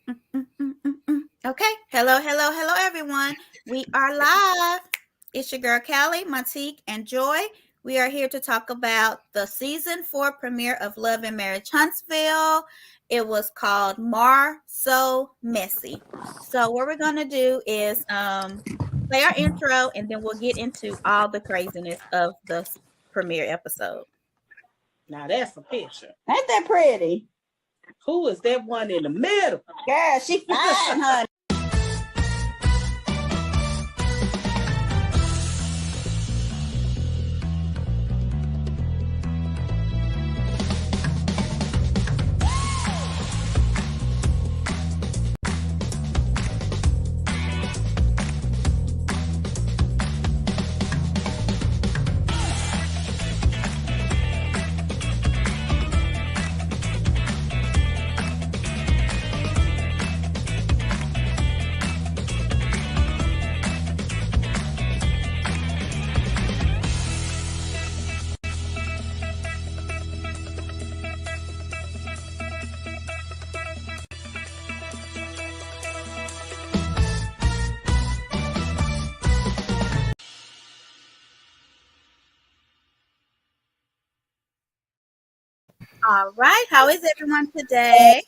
Okay. Hello, everyone. We are live. It's your girl Callie, Montique, and Joy. We are here to talk about the season 4 premiere of Love and Marriage Huntsville. It was called Mar So Messy. So what we're gonna do is play our intro, and then we'll get into all the craziness of the premiere episode. Now that's a picture. Ain't that pretty? Who is that one in the middle? Yeah, she fine, honey. All right. How is everyone today?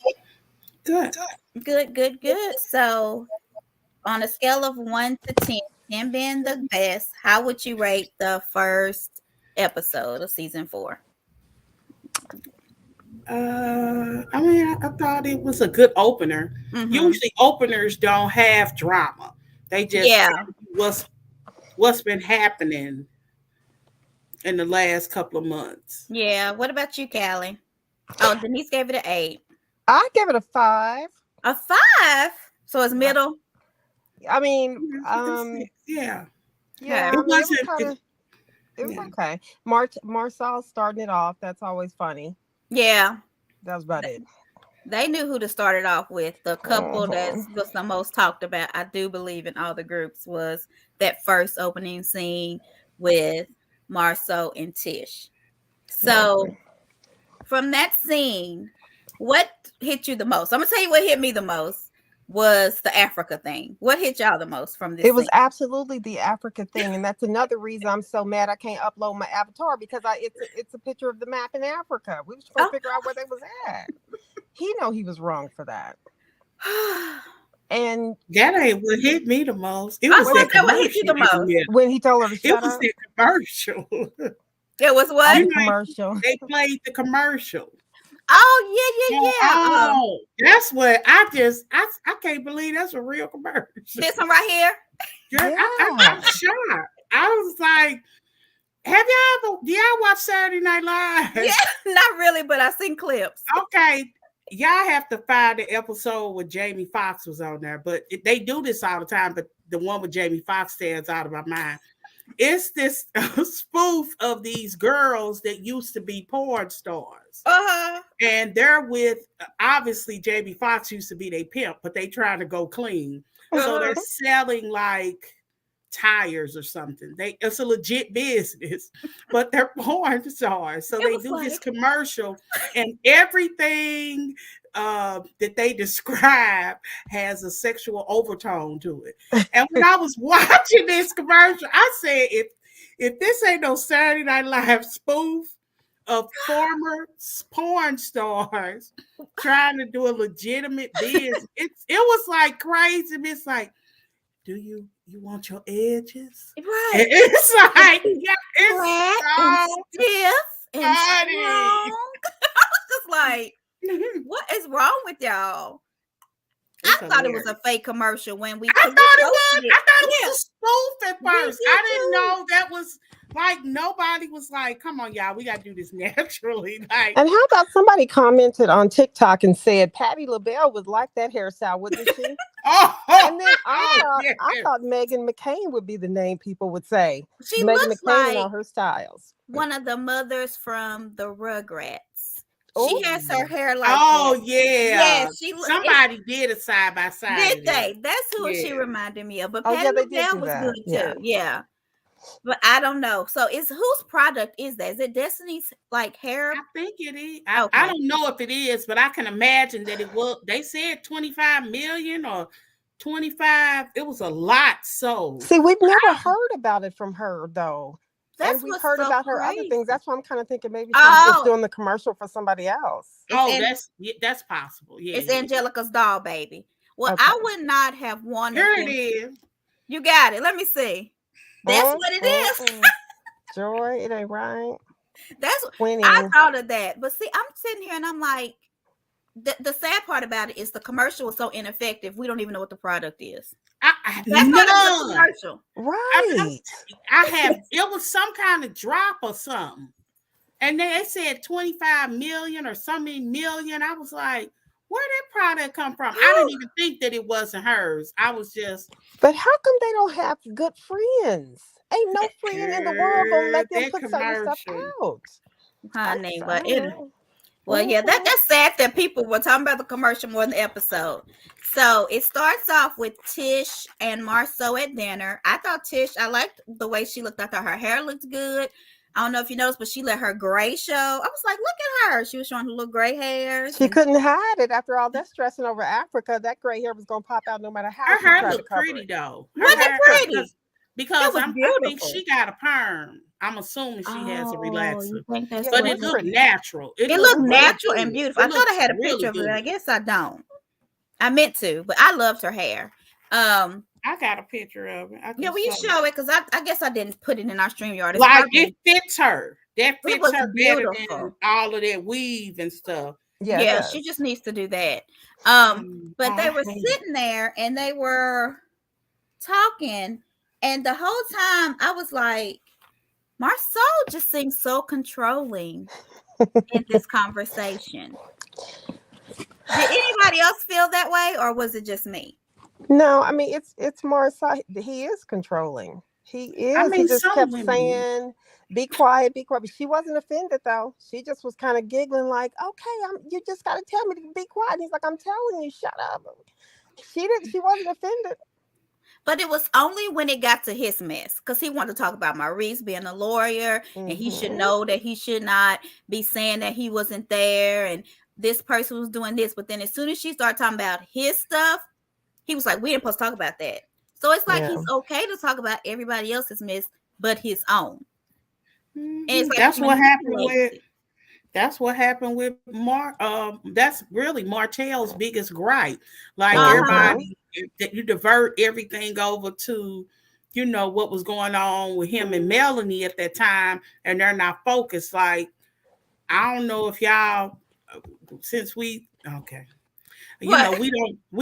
Good. Good. So, on a scale of 1 to 10, 10 being the best, how would you rate the first episode of season 4? I thought it was a good opener. Mm-hmm. Usually openers don't have drama. They just what's been happening in the last couple of months. Yeah. What about you, Callie? Oh, Denise gave it an 8. I give it a 5. A 5? So it's middle? I mean, yeah. It was okay. Marcel starting it off. That's always funny. Yeah. That was about it. They knew who to start it off with. The couple that was the most talked about, I do believe, in all the groups was that first opening scene with Marceau and Tish. So from that scene, what hit you the most? I'm gonna tell you what hit me the most was the Africa thing. What hit y'all the most from this? It was absolutely the Africa thing, and that's another reason I'm so mad I can't upload my avatar because it's a picture of the map in Africa. We were supposed to figure out where they was at. He know he was wrong for that. And that ain't what hit me the most. It was that what hit you the most when he told her to shut up. It was the commercial. It was what? The commercial. They played the commercial. Oh yeah. Oh, that's what I can't believe that's a real commercial. This one right here. Yeah. I'm shocked. I was like, do y'all watch Saturday Night Live? Yeah, not really, but I seen clips. Okay. Y'all have to find the episode where Jamie Foxx was on there, but they do this all the time. But the one with Jamie Foxx stands out of my mind. It's this spoof of these girls that used to be porn stars. And they're with, obviously, Jamie Foxx used to be their pimp, but they trying to go clean. So they're selling like tires or something. It's a legit business, but they're porn stars. So they do this commercial, and everything that they describe has a sexual overtone to it. And when I was watching this commercial, I said, if this ain't no Saturday Night Live spoof of former porn stars trying to do a legitimate business, it was like crazy. It's like, do you want your edges? Right. And it's like, it's flat and stiff and strong. I was just like, what is wrong with y'all? I thought it was a fake commercial when we. I thought it was a spoof at first. I didn't know that was like nobody was like, "Come on, y'all, we got to do this naturally." Like, and how about somebody commented on TikTok and said Patti LaBelle would like that hairstyle, wouldn't she? And then I thought Meghan McCain would be the name people would say. She Meghan looks McCain like and all her styles. One of the mothers from the Rugrats. She has her hair like yeah. Somebody did a side by side. Did they? That's who she reminded me of. But Patti LaBelle was good too. Yeah. But I don't know. So is whose product is that? Is it Destiny's like hair? I think it is. I Okay. don't know if it is, but I can imagine that it was. They said 25 million or 25. It was a lot sold. See, we've never heard about it from her though. That's And we've what's heard so about her other crazy. things. That's why I'm kind of thinking maybe she's Oh, just doing the commercial for somebody else. That's possible. Yeah, it's Angelica's doll, baby. Well, Okay. I would not have wanted Here them. it is. You got it. Let me see. That's what it is. Joy, it ain't right. That's Winning. I thought of that. But see, I'm sitting here and I'm like, the sad part about it is the commercial is so ineffective. We don't even know what the product is. That's not a good commercial. Right. It was some kind of drop or something. And they said 25 million or so many million. I was like, where did that product come from? I didn't even think that it wasn't hers. I was just. But how come they don't have good friends? Ain't no friend in the world gonna let them put certain stuff out. Honey, well, yeah, that's sad that people were talking about the commercial more than the episode. So it starts off with Tish and Marceau at dinner. I thought I liked the way she looked. I thought her hair looked good. I don't know if you noticed, but she let her gray show. I was like, look at her. She was showing her little gray hairs. She couldn't hide it after all that stressing over Africa. That gray hair was going to pop out no matter how. Her hair looked pretty, though. Wasn't it pretty? Because I think she got a perm. I'm assuming she has a relaxer. But it looked natural. It looked natural and beautiful. I thought I had a picture of it. I guess I don't. I meant to, but I loved her hair. I got a picture of it. Yeah, will you show it? Because I guess I didn't put it in our StreamYard. It fits her. That fits her better than all of that weave and stuff. Yeah, she just needs to do that. But they were sitting there and they were talking, and the whole time I was like, Marceau just seems so controlling in this conversation. Did anybody else feel that way, or was it just me? No, I mean it's Marceau. He is controlling. He is. He just kept saying, "Be quiet, be quiet." But she wasn't offended though. She just was kind of giggling, like, "Okay, you just got to tell me to be quiet." And he's like, "I'm telling you, shut up." She wasn't offended. But it was only when it got to his mess, because he wanted to talk about Maurice being a lawyer, and he should know that he should not be saying that he wasn't there, and this person was doing this. But then as soon as she started talking about his stuff, he was like, we didn't supposed to talk about that. So it's like he's okay to talk about everybody else's mess, but his own. And it's like that's what happened with that's really Martell's biggest gripe. Like everybody, that you divert everything over to, what was going on with him and Melanie at that time, and they're not focused. Like, I don't know if y'all, since we we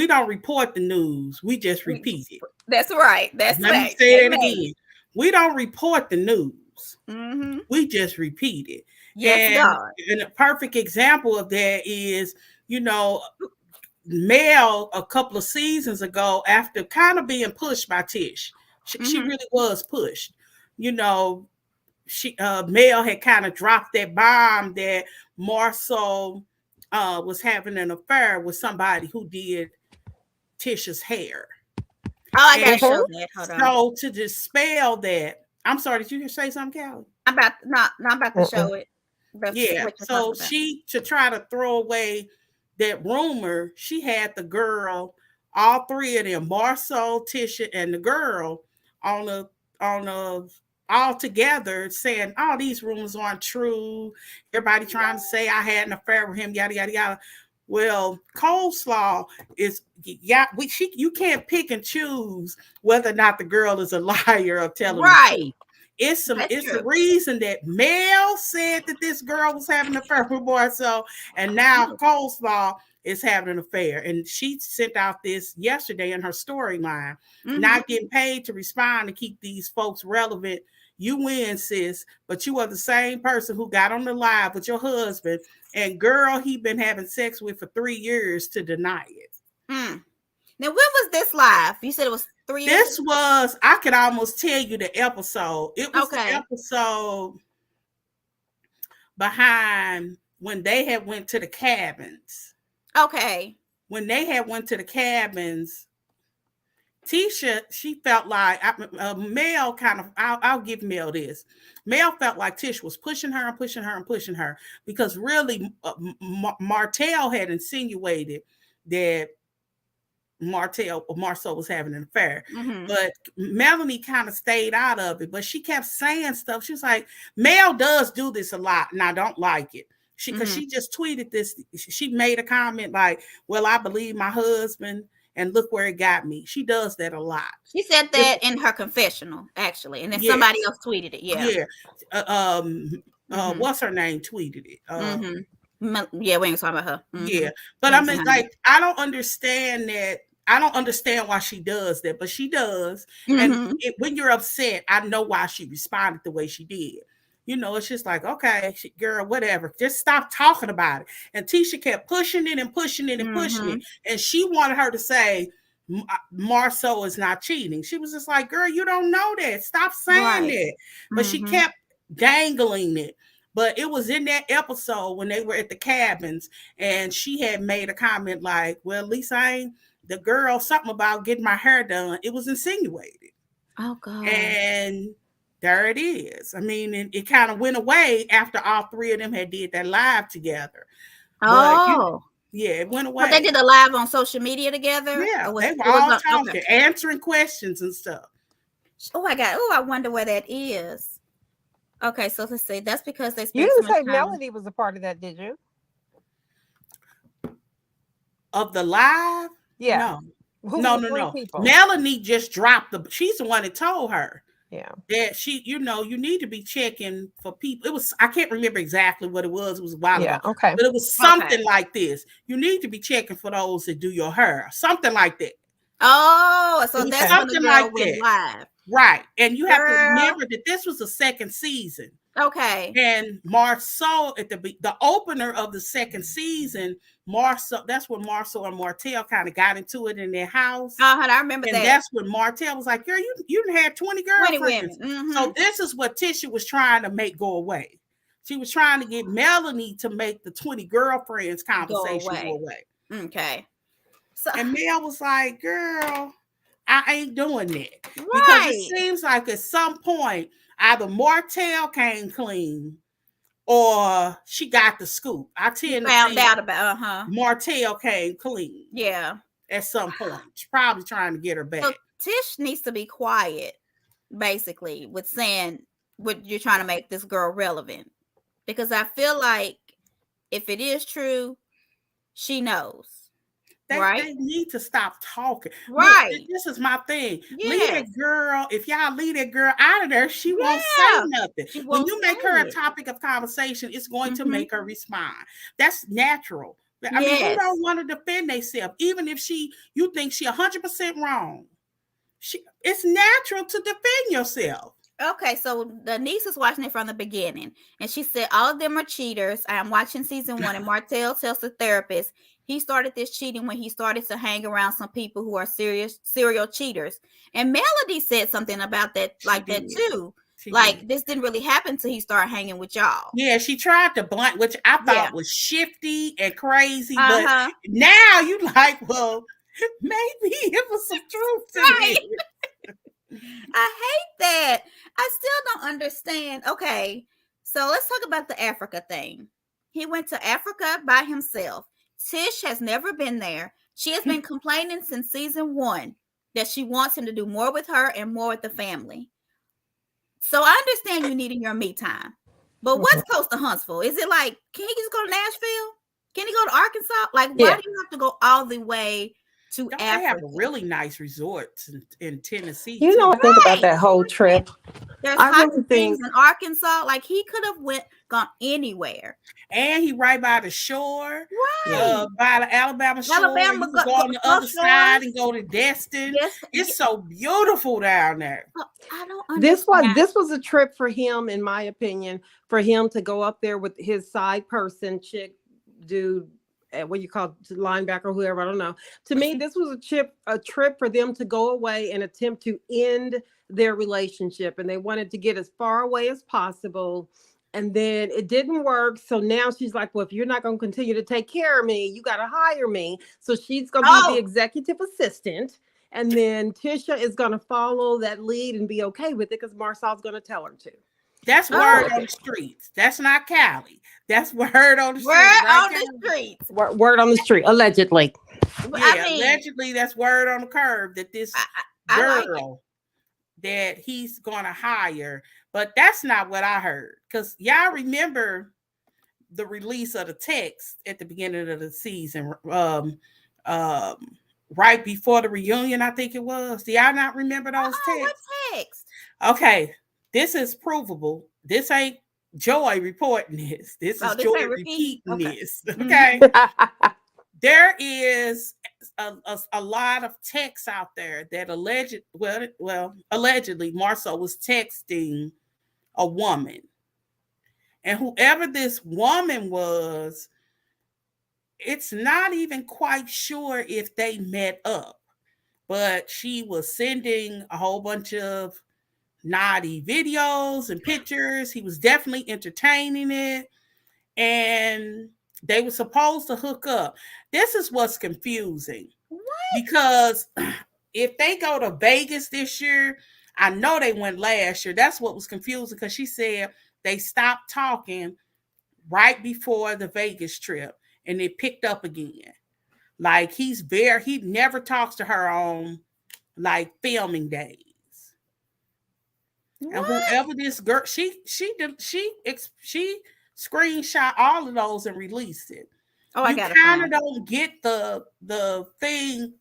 don't report the news. We just repeat it. That's right. Let me say it again. We don't report the news. Mm-hmm. We just repeat it. Yes, God. And a perfect example of that is, Mel a couple of seasons ago, after kind of being pushed by Tish, she really was pushed. Mel had kind of dropped that bomb that Marceau was having an affair with somebody who did Tish's hair. Oh, I gotta show that. Hold on. So to dispel that, I'm sorry, did you say something, Callie? I'm about to show it. So to try to throw away that rumor, she had the girl, all three of them, Marceau, Tisha, and the girl, on a all together saying, "Oh, these rumors aren't true. Everybody trying to say I had an affair with him, yada yada yada." Well, coleslaw is you can't pick and choose whether or not the girl is a liar or telling the truth. It's the reason that Mel said that this girl was having an affair with Marceau, and now coleslaw is having an affair. And she sent out this yesterday in her storyline, not getting paid to respond to keep these folks relevant. You win, sis, but you are the same person who got on the live with your husband, and girl, he been having sex with for 3 years to deny it. Now, when was this live? You said it was 3 years? This was, I could almost tell you the episode. It was the episode behind when they had went to the cabins. Okay. When they had went to the cabins, Tisha, she felt like Mel kind of, I'll give Mel this. Mel felt like Tish was pushing her and pushing her and pushing her because really Martell had insinuated that Marceau was having an affair. Mm-hmm. But Melanie kind of stayed out of it, but she kept saying stuff. She was like, Mel does do this a lot and I don't like it. Because she just tweeted this. She made a comment like, well, I believe my husband and look where it got me. She does that a lot. She said that in her confessional, actually, and then somebody else tweeted it. Yeah. What's her name tweeted it? Yeah, we ain't talking about her. Yeah, but I mean, like, I don't understand that. I don't understand why she does that, but she does. And when you're upset, I know why she responded the way she did. You know, it's just like, okay, girl, whatever. Just stop talking about it. And Tisha kept pushing it and pushing it and pushing it. And she wanted her to say, Marceau is not cheating. She was just like, girl, you don't know that. Stop saying that. But she kept dangling it. But it was in that episode when they were at the cabins and she had made a comment like, well, at least I ain't the girl, something about getting my hair done. It was insinuated. Oh, God. And there it is. I mean, it kind of went away after all three of them had did that live together. Oh. But, yeah, it went away. But they did a live on social media together? Yeah, they were all talking, answering questions and stuff. Oh, my God. Oh, I wonder where that is. Okay, so let's see. That's because they spent You didn't so much say time. Melody was a part of that, did you? Of the live? Yeah. No. Melanie just dropped she's the one that told her. Yeah. That she, you need to be checking for people. I can't remember exactly what it was. It was a while ago. Okay. But it was something like this. You need to be checking for those that do your hair. Something like that. Oh, so that's something like that. Live. Right. And you have to remember that this was the second season. Okay. And Marceau at the opener of the second season, that's when Marceau and Martell kind of got into it in their house. I remember that. And that's when Martell was like, girl, you had 20 girlfriends. 20 women. So this is what Tisha was trying to make go away. She was trying to get Melanie to make the 20 girlfriends conversation go away. Okay. So, and Mel was like, girl, I ain't doing that. Right. Because it seems like at some point, either Martell came clean or she got the scoop. I tend to found out about Martell came clean. Yeah. At some point. She's probably trying to get her back. So Tish needs to be quiet, basically, with saying what you're trying to make this girl relevant. Because I feel like if it is true, she knows. They need to stop talking. Right. Look, this is my thing. Yes. Leave that girl. If y'all leave that girl out of there, she won't say nothing. When you make her a topic of conversation, it's going to make her respond. That's natural. I mean, you don't want to defend themselves, even if you think she 100% wrong. It's natural to defend yourself. Okay, so the niece is watching it from the beginning, and she said all of them are cheaters. I'm watching season 1, and Martell tells the therapist he started this cheating when he started to hang around some people who are serial cheaters. And Melody said something about that, like that too. This didn't really happen till he started hanging with y'all. Yeah, she tried to blunt, which I thought was shifty and crazy. But now you like, well, maybe it was some truth to it. I hate that. I still don't understand. Okay, so let's talk about the Africa thing. He went to Africa by himself. Tish has never been there. She has been complaining since season 1 that she wants him to do more with her and more with the family. So I understand you needing your me time. But what's close to Huntsville? Is it like, can he just go to Nashville? Can he go to Arkansas? Like, why do you have to go all the way to Africa? They have really nice resorts in Tennessee. You know, I think about that whole trip. There's hot springs in Arkansas. Like, he could have gone anywhere. And he right by the shore. Right. By the Alabama shore. You can go on the other side and go to Destin. Yes. It's so beautiful down there. I don't understand. This was a trip for him, in my opinion, for him to go up there with his side person, chick, dude, what you call it, linebacker, whoever, I don't know. To me, this was a trip for them to go away and attempt to end their relationship. And they wanted to get as far away as possible. And then it didn't work. So now she's like, well, if you're not going to continue to take care of me, you got to hire me. So she's going to be the executive assistant. And then Tisha is going to follow that lead and be okay with it because Marcel's going to tell her to. That's word on the streets. That's not Cali. That's word on the streets. Word on the streets. Word on the street, allegedly. Yeah, allegedly that's word on the curb that this girl that he's gonna hire, but that's not what I heard. Because y'all remember the release of the text at the beginning of the season, right before the reunion, I think it was. Do y'all not remember those texts? What text? Okay, this is provable. This ain't Joy reporting this. This is Joy repeating this. Okay. There is a lot of texts out there that allegedly Marcel was texting a woman. And whoever this woman was, it's not even quite sure if they met up. But she was sending a whole bunch of naughty videos and pictures. He was definitely entertaining it. And they were supposed to hook up. This is what's confusing. What? Because if they go to Vegas this year, I know they went last year. That's what was confusing because she said they stopped talking right before the Vegas trip and it picked up again. Like he never talks to her on like filming days. What? And whoever this girl, she screenshot all of those and released it. Oh, I got it. You kind of don't get the thing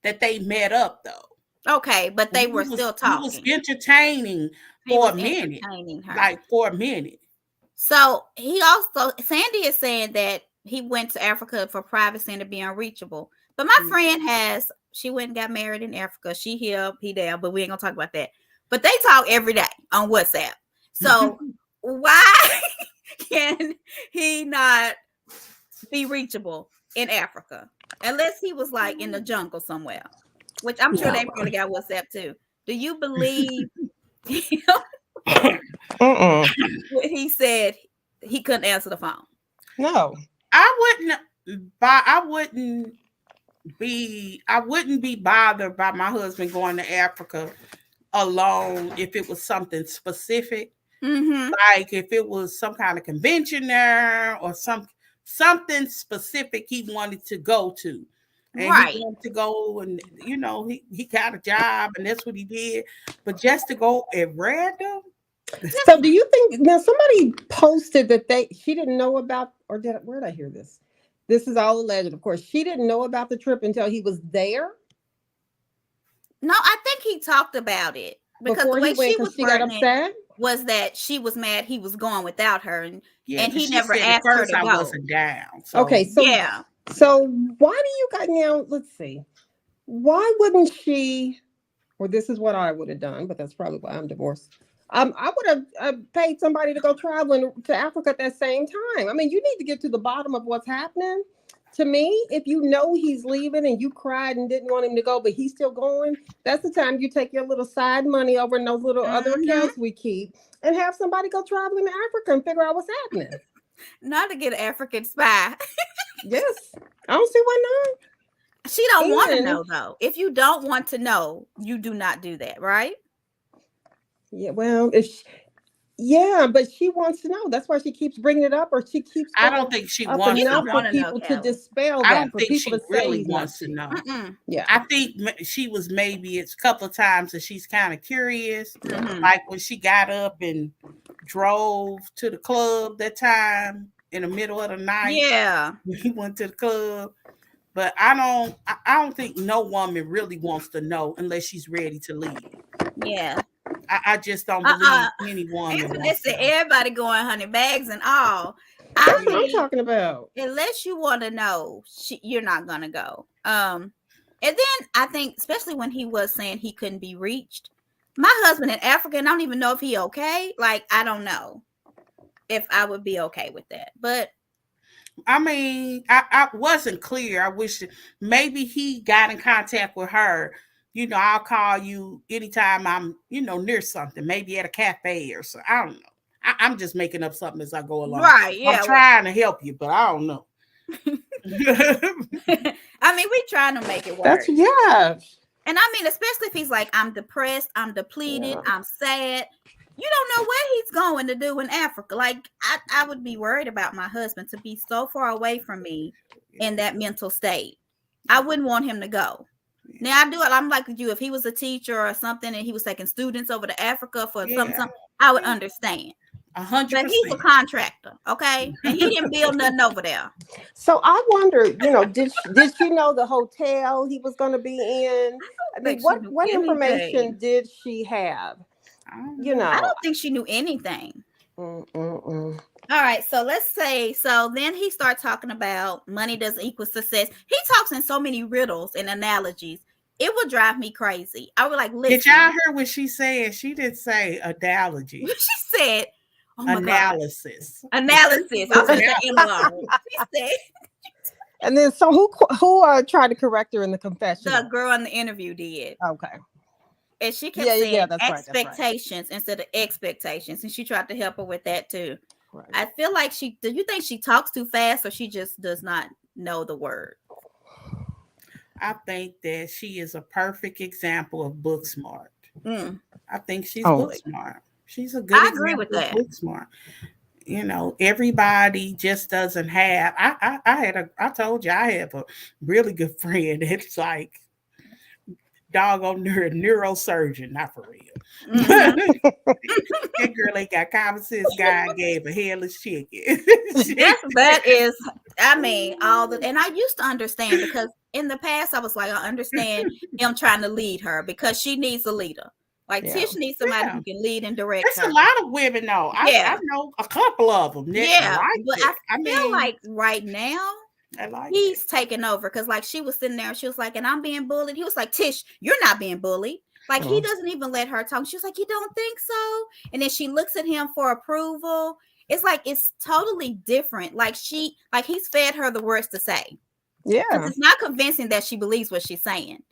that they met up though. Okay, but they were still talking. He was entertaining for a minute. Like for a minute. So Sandy is saying that he went to Africa for privacy and to be unreachable. But my friend she went and got married in Africa. She here, he there, but we ain't gonna talk about that. But they talk every day on WhatsApp. So why can he not be reachable in Africa? Unless he was like in the jungle somewhere, which I'm sure they probably got WhatsApp too. Do you believe what he said he couldn't answer the phone? No. I wouldn't be bothered by my husband going to Africa alone if it was something specific. Mm-hmm. Like if it was some kind of convention there or something specific he wanted to go to. And he wanted to go and, he got a job and that's what he did. But just to go at random. So do you think, now somebody posted that she didn't know about, or where did I hear this? This is all alleged, of course. She didn't know about the trip until he was there. No, I think he talked about it. Because before the way he went, she was got upset? Was that she was mad he was going without her. And he never said asked her to go. I wasn't down. So. Okay, so so why do you guys now, let's see. Why wouldn't she, or this is what I would have done, but that's probably why I'm divorced. I would have paid somebody to go traveling to Africa at that same time. I mean, you need to get to the bottom of what's happening. To me, if you know he's leaving and you cried and didn't want him to go, but he's still going, that's the time you take your little side money over in those little other accounts we keep and have somebody go traveling to Africa and figure out what's happening. Not to get an African spy. Yes. I don't see why not. She don't want to know, though. If you don't want to know, you do not do that, right? Yeah, well, but she wants to know. That's why she keeps bringing it up, or she keeps. I don't think she wants to know. For people to dispel that. I don't think she really wants to know. Yeah, I think she was maybe it's a couple of times that she's kind of curious, like when she got up and drove to the club that time in the middle of the night. Yeah, he went to the club. But I don't think no woman really wants to know unless she's ready to leave. Yeah. I just don't believe any woman. Listen, everybody going 100 bags and all. That's what I'm talking about. Unless you want to know, you're not going to go. And then I think, especially when he was saying he couldn't be reached, my husband in Africa, and I don't even know if he okay. Like, I don't know if I would be okay with that. But I mean, I wasn't clear. I wish maybe he got in contact with her. I'll call you anytime I'm, near something, maybe at a cafe or so. I don't know. I'm just making up something as I go along. Right. Yeah. I'm trying to help you, but I don't know. I mean, we trying to make it work. That's And I mean, especially if he's like, I'm depressed, I'm depleted, I'm sad. You don't know where he's going to do in Africa. Like, I would be worried about my husband to be so far away from me in that mental state. I wouldn't want him to go. Now, I do it. I'm like you. If he was a teacher or something and he was taking students over to Africa for something, I would understand. 100%. But he's a contractor, okay? And he didn't build nothing over there. So I wonder, did she know the hotel he was going to be in? I mean, what information did she have? I don't think she knew anything. All right, so let's say, then he starts talking about money doesn't equal success. He talks in so many riddles and analogies. It would drive me crazy. I would like, listen. Did y'all hear what she said? She didn't say analogy. She said, oh my analysis. God. Analysis. I was going to She said. And then, so who tried to correct her in the confession? The girl in the interview did. Okay. And she kept saying that's expectations instead of expectations. And she tried to help her with that too. Right. I feel like do you think she talks too fast or she just does not know the word? I think that she is a perfect example of book smart. I think she's book smart. She's a good example with that. Book smart. Everybody just doesn't have. I told you I have a really good friend. It's like doggone neurosurgeon, not for real. That girl ain't got common sense. God gave a headless chicken. that is, I mean, and I used to understand because in the past I was like, I understand him trying to lead her because she needs a leader. Like Tish needs somebody who can lead and direct her. There's a lot of women though. I know a couple of them. But I feel like right now he's taking over because like she was sitting there and she was like, and I'm being bullied. He was like, Tish, you're not being bullied. Like he doesn't even let her talk. She was like, you don't think so? And then she looks at him for approval. It's like it's totally different. Like he's fed her the words to say. Yeah. It's not convincing that she believes what she's saying.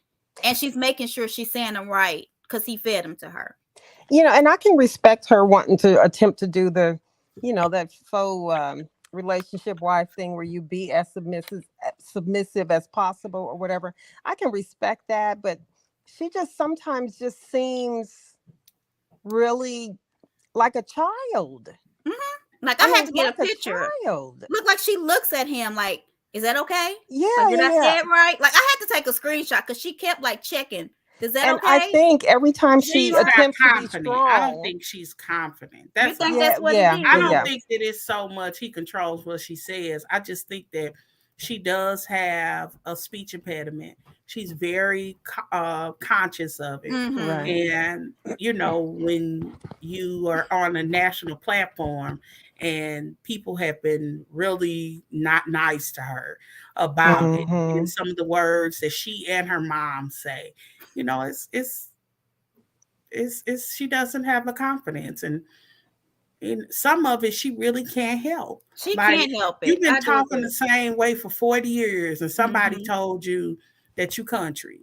And she's making sure she's saying them right because he fed them to her. And I can respect her wanting to attempt to do the, that faux relationship wife thing where you be as submissive as possible or whatever. I can respect that, but she just sometimes just seems really like a child. Like I had to get a picture. Look like she looks at him like, is that okay? Yeah. Like, did I say it right? Like I had to take a screenshot because she kept like checking. Is that okay? I think every time she attempts to be strong, I don't think she's confident. That's what it is? I don't think that it's so much he controls what she says. I just think that she does have a speech impediment. She's very conscious of it. Right. And, when you are on a national platform and people have been really not nice to her about it and some of the words that she and her mom say, it's she doesn't have the confidence. And in some of it, she really can't help. She can't help it. You've been talking the same way for 40 years and somebody told you that you country.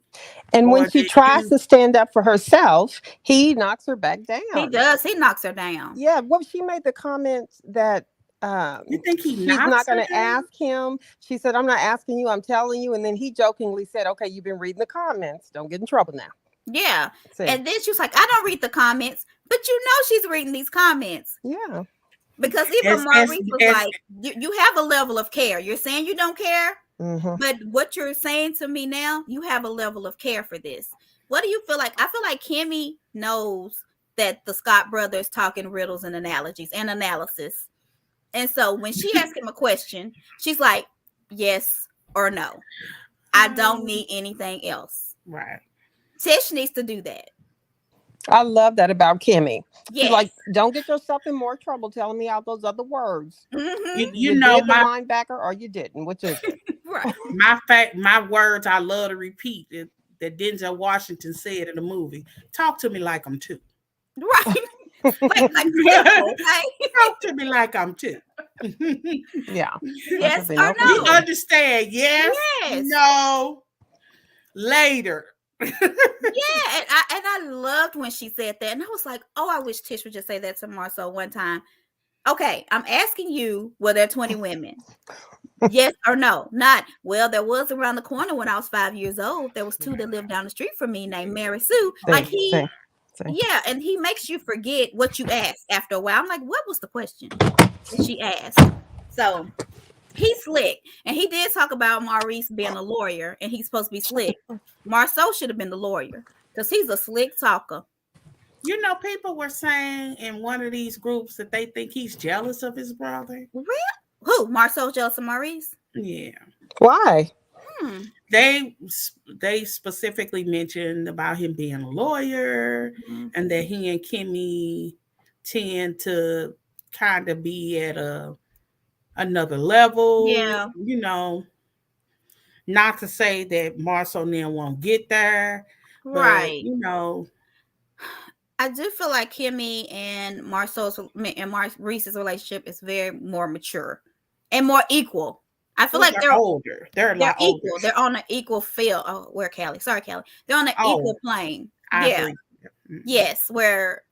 And when she tries to stand up for herself, he knocks her back down. He does. He knocks her down. Yeah. Well, she made the comment that you think she's not going to ask him. She said, I'm not asking you, I'm telling you. And then he jokingly said, okay, you've been reading the comments. Don't get in trouble now. Yeah. And then she was like, I don't read the comments, but she's reading these comments. Yeah. Because even Maurice was like, you have a level of care. You're saying you don't care, but what you're saying to me now, you have a level of care for this. What do you feel like? I feel like Kimmy knows that the Scott brothers talk in riddles and analogies and analysis. And so when she asked him a question, she's like, yes or no. I don't need anything else. Right. Tish needs to do that. I love that about Kimmy. Yes. She's like, don't get yourself in more trouble telling me out those other words. You know, did the linebacker or you didn't. Which is it? Right. My words I love to repeat that Denzel Washington said in the movie. Talk to me like I'm two. Right. like simple, okay? Talk to me like I'm two. Yeah. Yes or no? You understand? Yes. No. Later. Yeah, and I loved when she said that, and I was like, oh, I wish Tish would just say that to Marceau one time. Okay, I'm asking you, were there 20 women? Yes or no? Not, well, there was around the corner when I was 5 years old. There was two that lived down the street from me named Mary Sue. Like Same. yeah, and he makes you forget what you asked after a while. I'm like, what was the question that she asked? So he's slick. And he did talk about Maurice being a lawyer and he's supposed to be slick. Marceau should have been the lawyer because he's a slick talker. You know, people were saying in one of these groups that they think he's jealous of his brother. Really? Who? Marceau jealous of Maurice? Yeah. Why? They specifically mentioned about him being a lawyer and that he and Kimmy tend to kind of be at another level. Yeah. You know, not to say that Marceau then won't get there. Right. But, you know, I do feel like Kimmy and Maurice's relationship is very more mature and more equal. I feel like they're older. They're equal. Older. They're on an equal field. Oh, where Callie? Sorry, Callie. They're on an equal plane. I agree. Yes, where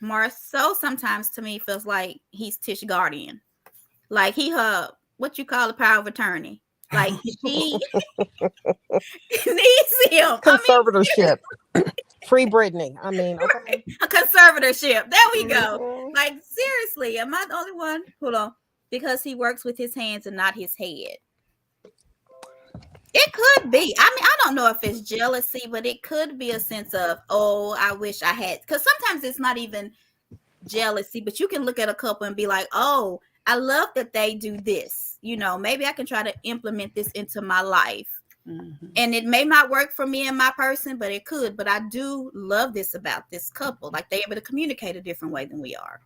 Marceau sometimes to me feels like he's Tish guardian. Like he her what you call a power of attorney. Like she needs him. Conservatorship. Free Britney. I mean, okay. A conservatorship. There we go. Like seriously, am I the only one? Hold on. Because he works with his hands and not his head. It could be. I mean, I don't know if it's jealousy, but it could be a sense of, oh, I wish I had. Because sometimes it's not even jealousy, but you can look at a couple and be like, oh, I love that they do this. You know, maybe I can try to implement this into my life. And it may not work for me and my person, but it could. But I do love this about this couple. Like they're able to communicate a different way than we are.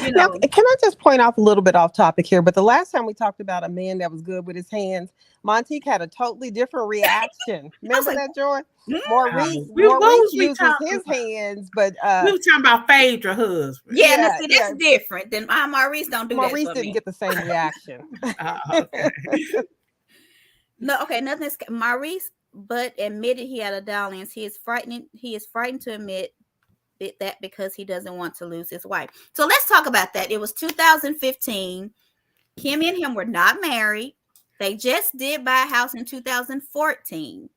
You know? Now, can I just point out a little bit off topic here? But the last time we talked about a man that was good with his hands, Montique had a totally different reaction. Remember that, Joy? Maurice uses his hands, but we were talking about Phaedra husband. Yeah, see, that's different than Maurice don't do Maurice that for didn't me. get the same reaction. Okay. No, okay, nothing's Maurice, but admitted he had a dalliance. He is frightened to admit that because he doesn't want to lose his wife. So let's talk about that. It was 2015. Kimmy and him were not married. They just did buy a house in 2014.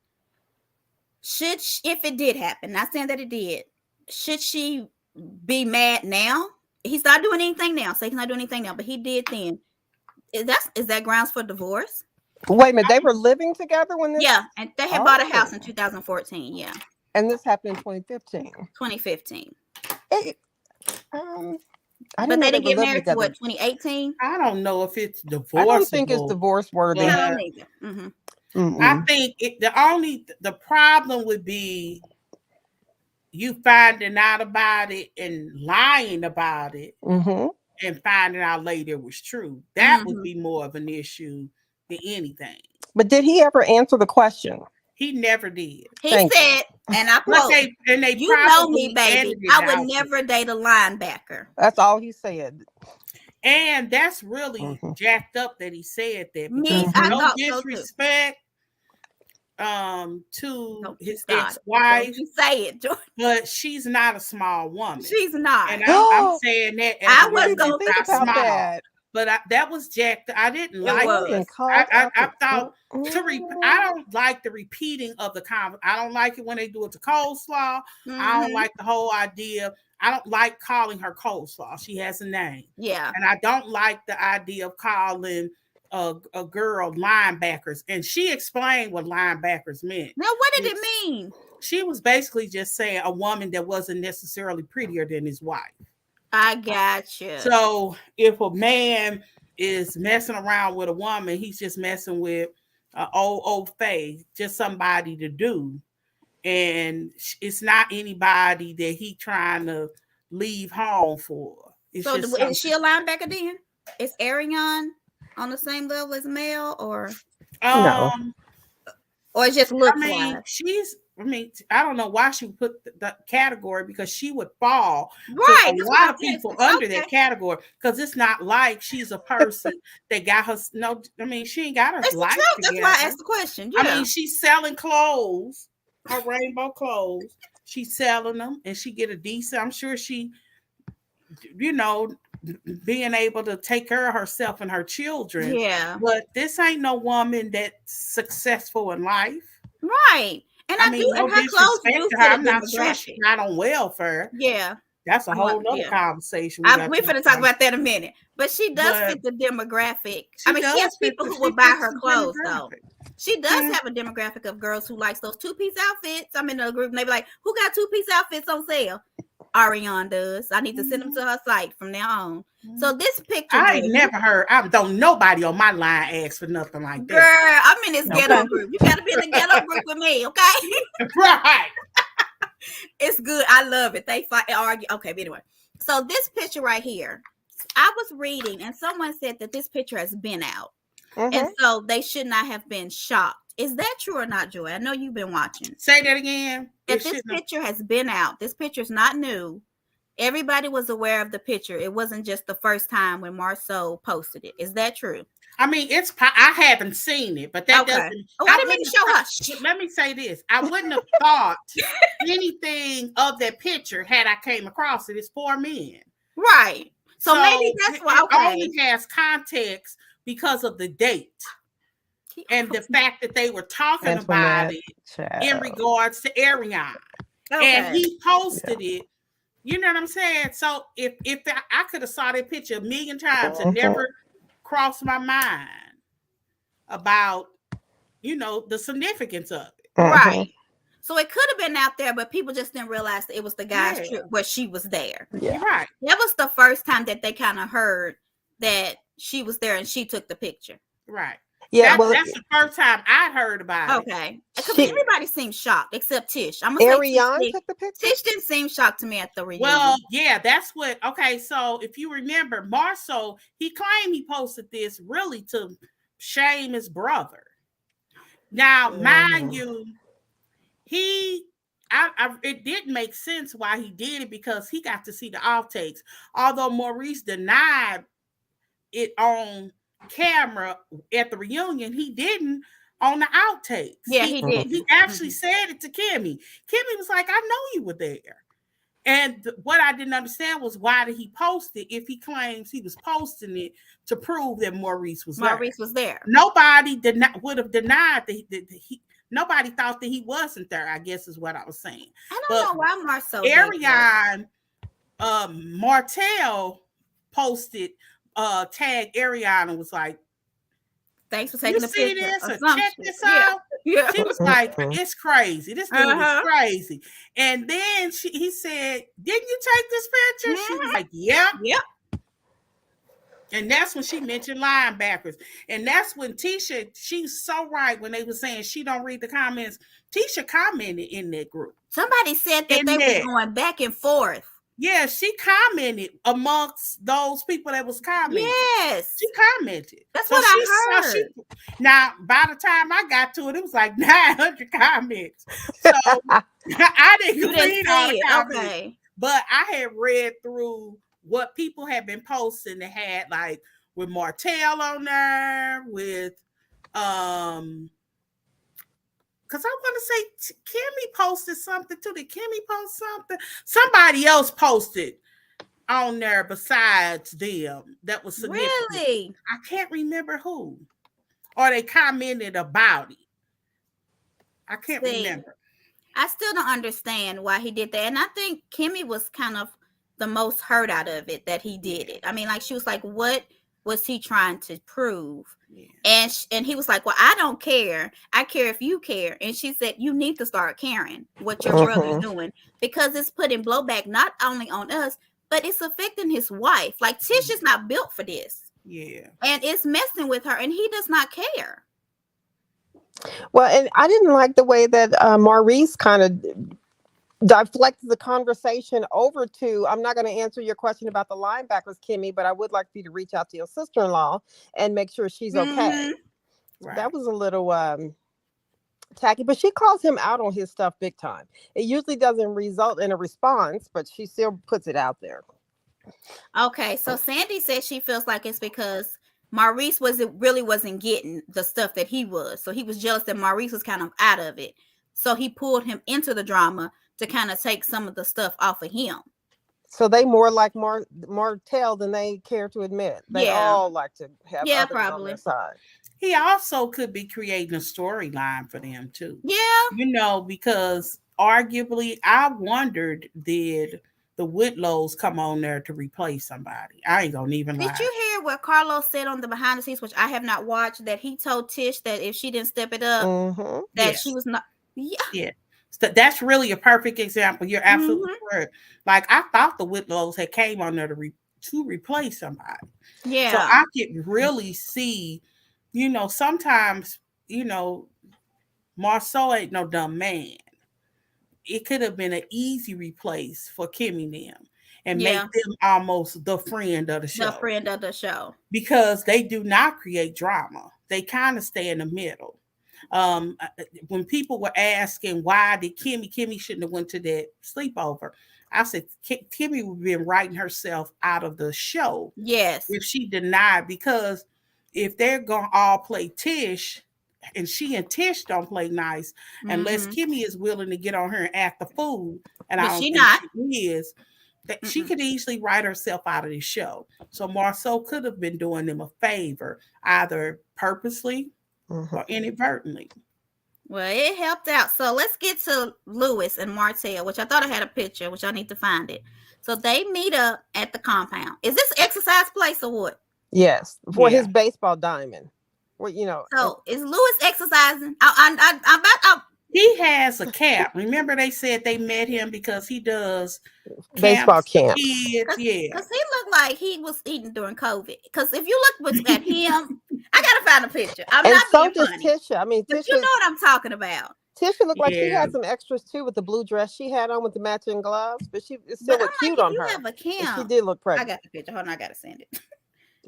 If it did happen, not saying that it did, should she be mad now? He's not doing anything now, so he's not doing anything now, but he did then. Is that grounds for divorce? Wait a minute, they were living together when this? Yeah, and they had bought a house in 2014. Yeah, and this happened in 2015. 2015. But they didn't get married to what, 2018? I don't know if it's divorce. I don't think it's divorce worthy. Yeah. I think the problem would be you finding out about it and lying about it and finding out later it was true. That would be more of an issue than anything. But did he ever answer the question? He never did. He said, and I quote, you know me, baby, I would never date a linebacker. That's all he said. And that's really jacked up that he said that. No disrespect to his ex-wife. You say it, George. But she's not a small woman. She's not. And I'm saying that. I wasn't going to think about that. But that was jacked. I didn't like it. I thought I don't like the repeating of the comment. I don't like it when they do it to coleslaw. I don't like the whole idea. I don't like calling her coleslaw. She has a name. Yeah. And I don't like the idea of calling a girl linebackers. And she explained what linebackers meant. Now, what did it mean? She was basically just saying a woman that wasn't necessarily prettier than his wife. I got you. So if a man is messing around with a woman, he's just messing with old face, just somebody to do. And it's not anybody that he trying to leave home for. So is she a linebacker then? Is Ariane on the same level as Mel or no? Or it just looks like I don't know why she put the category because she would fall right. to a lot of people under that category because it's not like she's a person that got her. No, I mean she ain't got her life together. That's why I asked the question. Yeah. I mean she's selling clothes, her rainbow clothes. She's selling them, and she get a decent. I'm sure she, being able to take care of herself and her children. Yeah. But this ain't no woman that's successful in life. Right. And I mean, do, no and her clothes disrespect do to her. fit a I'm not sure she's demographic. not on welfare. Yeah. That's a whole other conversation. We're finna talk about that in a minute. But she does fit the demographic. I mean, she has people who will buy her clothes, though. She does have a demographic of girls who likes those two-piece outfits. I'm in a group and they be like, who got two-piece outfits on sale? Ariane does. I need to send them to her site from now on. So this picture, I ain't never heard. I don't nobody on my line ask for nothing like that. Girl, I'm in this ghetto group. You gotta be in the ghetto group with me, okay? Right. It's good. I love it. They fight, argue. Okay, but anyway. So this picture right here, I was reading and someone said that this picture has been out. And so they should not have been shocked. Is that true or not, Joy? I know you've been watching. Say that again. If this picture has been out, this picture is not new. Everybody was aware of the picture. It wasn't just the first time when Marceau posted it. Is that true? I mean, I haven't seen it, but that doesn't. Oh, I didn't mean to show her. Let me say this: I wouldn't have thought anything of that picture had I came across it. It's 4 men, right? So maybe that's why. It only has context because of the date and the fact that they were talking about it in regards to Ariane, and he posted it. You know what I'm saying? So if I could have saw that picture a million times and never crossed my mind about, the significance of it. Right. So it could have been out there, but people just didn't realize that it was the guy's trip where she was there. Yeah. Right. That was the first time that they kind of heard that she was there and she took the picture. Right. Yeah, that's the first time I heard about it. Okay. Because everybody seemed shocked except Tish. I'm gonna say Ariane took the picture. Tish didn't seem shocked to me at the reunion. Well, yeah, that's what. Okay, so if you remember, Marceau, he claimed he posted this really to shame his brother. Now, mind you, it didn't make sense why he did it because he got to see the outtakes. Although Maurice denied it on camera at the reunion, he didn't on the outtakes. Yeah, he did. He actually said it to Kimmy. Kimmy was like, I know you were there. And what I didn't understand was why did he post it if he claims he was posting it to prove that Maurice was there. Nobody would have denied that nobody thought that he wasn't there, I guess is what I was saying. I don't know why Marceau Ariane Martell posted tagged Ariane and was like, thanks for taking the picture. This or check this out. Yeah. She was like, it's crazy. This dude is crazy. And then he said, didn't you take this picture? She was like, yep. And that's when she mentioned linebackers. And that's when Tisha, she's so right when they were saying she don't read the comments. Tisha commented in that group. Somebody said that they were going back and forth. Yeah, she commented amongst those people that was commenting. Yes. She commented. That's what I heard. Now, by the time I got to it, it was like 900 comments. So I didn't read all the comments. Okay. But I had read through what people had been posting that had like with Martell on there, with because I want to say Kimmy posted something too. Did Kimmy post something? Somebody else posted on there besides them that was significant. Really? I can't remember who. Or they commented about it. I can't remember. I still don't understand why he did that. And I think Kimmy was kind of the most hurt out of it that he did it. I mean, like she was like, what was he trying to prove? Yeah. And he was like, well, I don't care. I care if you care. And she said, you need to start caring what your brother's doing because it's putting blowback not only on us, but it's affecting his wife. Like Tish is not built for this. Yeah. And it's messing with her and he does not care. Well, and I didn't like the way that Maurice kind of deflected the conversation over to, I'm not going to answer your question about the linebackers, Kimmy, but I would like for you to reach out to your sister-in-law and make sure she's okay. Right. That was a little tacky, but she calls him out on his stuff big time. It usually doesn't result in a response, but she still puts it out there. Okay, so Sandy says she feels like it's because Maurice wasn't getting the stuff that he was. So he was jealous that Maurice was kind of out of it. So he pulled him into the drama to kind of take some of the stuff off of him. So they more like Martell than they care to admit. They all like to have others on their side. He also could be creating a storyline for them too. Yeah. Because arguably, I wondered, did the Whitlows come on there to replace somebody? I ain't gonna even lie. Did you hear what Carlos said on the behind the scenes, which I have not watched, that he told Tish that if she didn't step it up, that she was not. Yeah. So that's really a perfect example. You're absolutely correct. Like, I thought the Whitlows had came on there to replace somebody. Yeah. So I could really see, sometimes, Marceau ain't no dumb man. It could have been an easy replace for Kimmy and them and make them almost the friend of the show. The friend of the show. Because they do not create drama. They kind of stay in the middle. When people were asking why did Kimmy shouldn't have went to that sleepover, I said Kimmy would have been writing herself out of the show. Yes. If she denied, because if they're gonna all play Tish and she and Tish don't play nice, unless Kimmy is willing to get on her and act the fool, and I don't think she is, that she could easily write herself out of the show. So Marceau could have been doing them a favor, either purposely or inadvertently. Well, it helped out. So let's get to Lewis and Martell, which I thought I had a picture, which I need to find it. So they meet up at the compound. Is this exercise place or what? Yes, for his baseball diamond. Well, So is Lewis exercising? He has a camp. Remember, they said they met him because he does baseball camps. Because he looked like he was eating during COVID. Because if you look at him, I gotta find a picture. I'm and not so being does funny. Tisha. I mean, Tisha, you know what I'm talking about. Tisha looked like she had some extras too with the blue dress she had on with the matching gloves, but she still looked cute on her. Have a camp. She did look pretty. I got the picture. Hold on, I gotta send it.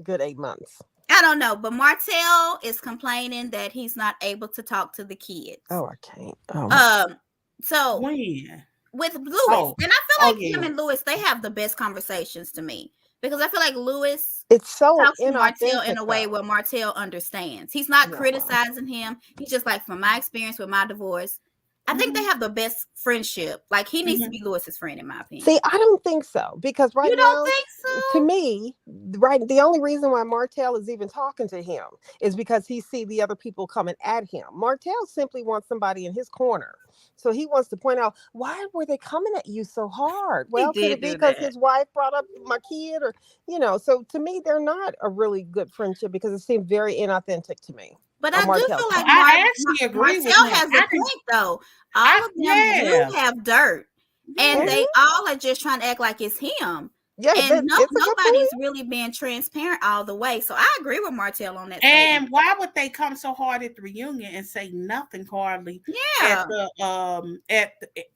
Good 8 months. I don't know, but Martell is complaining that he's not able to talk to the kids. Oh, I can't. So when? With Lewis, and I feel like him and Lewis, they have the best conversations to me, because I feel like Lewis talks to Martell in a way where Martell understands. He's not criticizing him. He's just like, from my experience with my divorce, I think they have the best friendship. Like, he needs to be Lewis's friend, in my opinion. See, I don't think so, because you don't think so? To me, the only reason why Martell is even talking to him is because he see the other people coming at him. Martell simply wants somebody in his corner. So he wants to point out, why were they coming at you so hard? Well, could it be because his wife brought up my kid, or, so to me, they're not a really good friendship, because it seemed very inauthentic to me. But I do feel like I actually agree with Martell has a point, though. All of them do have dirt, and they all are just trying to act like it's him. Yeah, and nobody's really being transparent all the way. So I agree with Martell on that. And why would they come so hard at the reunion and say nothing hardly? Yeah.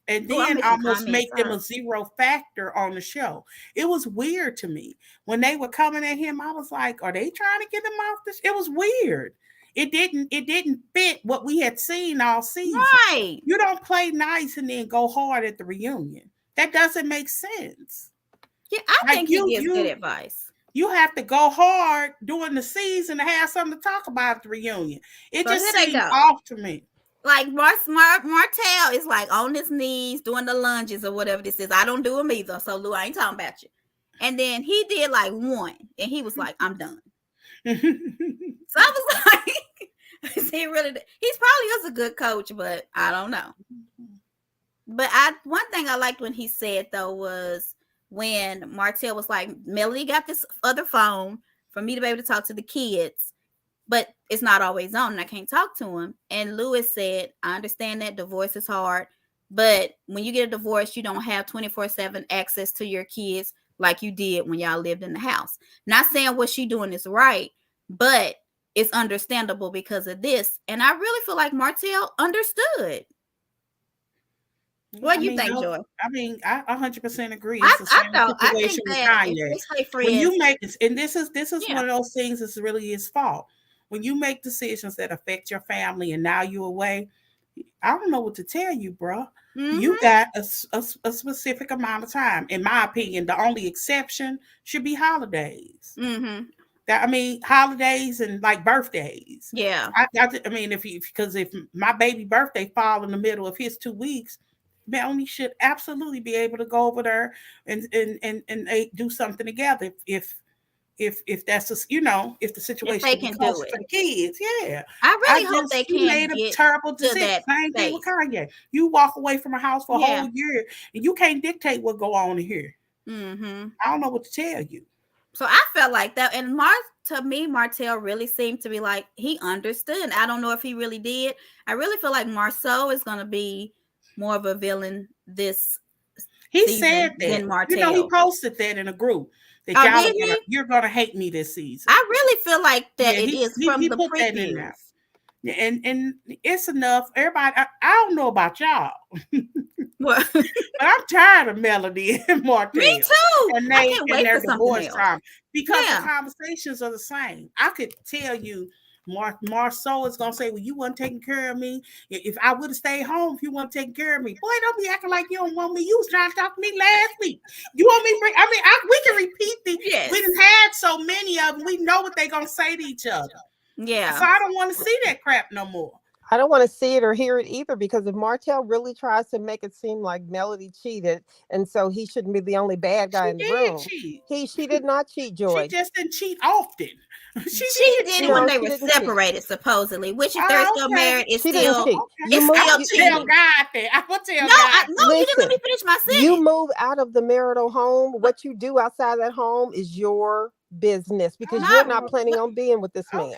And then almost make them a zero factor on the show. It was weird to me when they were coming at him. I was like, are they trying to get him off this? It was weird. It didn't fit what we had seen all season. Right. You don't play nice and then go hard at the reunion. That doesn't make sense. Yeah, I think he gives good advice. You have to go hard during the season to have something to talk about at the reunion. It just seems off to me. Like Martell is like on his knees doing the lunges or whatever this is. I don't do them either. So Lou, I ain't talking about you. And then he did like one, and he was like, I'm done. So I was like, he's probably is a good coach, but I don't know. But one thing I liked when he said, though, was when Martell was like, Melody got this other phone for me to be able to talk to the kids, but it's not always on and I can't talk to him. And Lewis said, I understand that divorce is hard, but when you get a divorce, you don't have 24/7 access to your kids like you did when y'all lived in the house. Not saying what she doing is right, but it's understandable because of this. And I really feel like Martell understood. What do you think, Joy? I mean, I 100% agree. It's the same situation with Kanye. When you make this, and this is one of those things that's really his fault. When you make decisions that affect your family and now you're away, I don't know what to tell you, bro. Mm-hmm. You got a specific amount of time. In my opinion, the only exception should be holidays. Mm-hmm. Holidays and like birthdays. Yeah. I mean, because if my baby birthday fall in the middle of his 2 weeks, Melanie should absolutely be able to go over there and they do something together if that's a, if the situation they can do it for the kids. Yeah, I really hope they you can made a get terrible to decision. that Same thing with space. Kanye. You walk away from a house for a Yeah. whole year and you can't dictate what go on in here. Mm-hmm. I don't know what to tell you. So I felt like that, and to me, Martell really seemed to be like he understood. I don't know if he really did. I really feel like Marceau is going to be more of a villain this He season said that. than Martell. He posted that in a group that you're gonna hate me this season. I really feel like that it is from the previews. And it's enough. Everybody, I don't know about y'all, but I'm tired of Melody and Martell. Me too. And I can't wait for something else. Because the conversations are the same. I could tell you, Marceau is gonna say, "Well, you weren't taking care of me. If I would have stayed home, if you weren't taking care of me, boy, don't be acting like you don't want me. You was trying to talk to me last week. You want me to bring? I mean, we can repeat the. Yes. We done had so many of them. We know what they're gonna say to each other. Yeah. So I don't want to see that crap no more. I don't want to see it or hear it either, because if Martell really tries to make it seem like Melody cheated, and so he shouldn't be the only bad guy in the room. She did not cheat, Joy. She just didn't cheat often. She did it when they were separated, supposedly. Which, if they're still married, it's still cheating. I will tell God that. I will tell God. No, you didn't let me finish my sentence. You move out of the marital home. What you do outside that home is your business, because you're not planning on being with this man.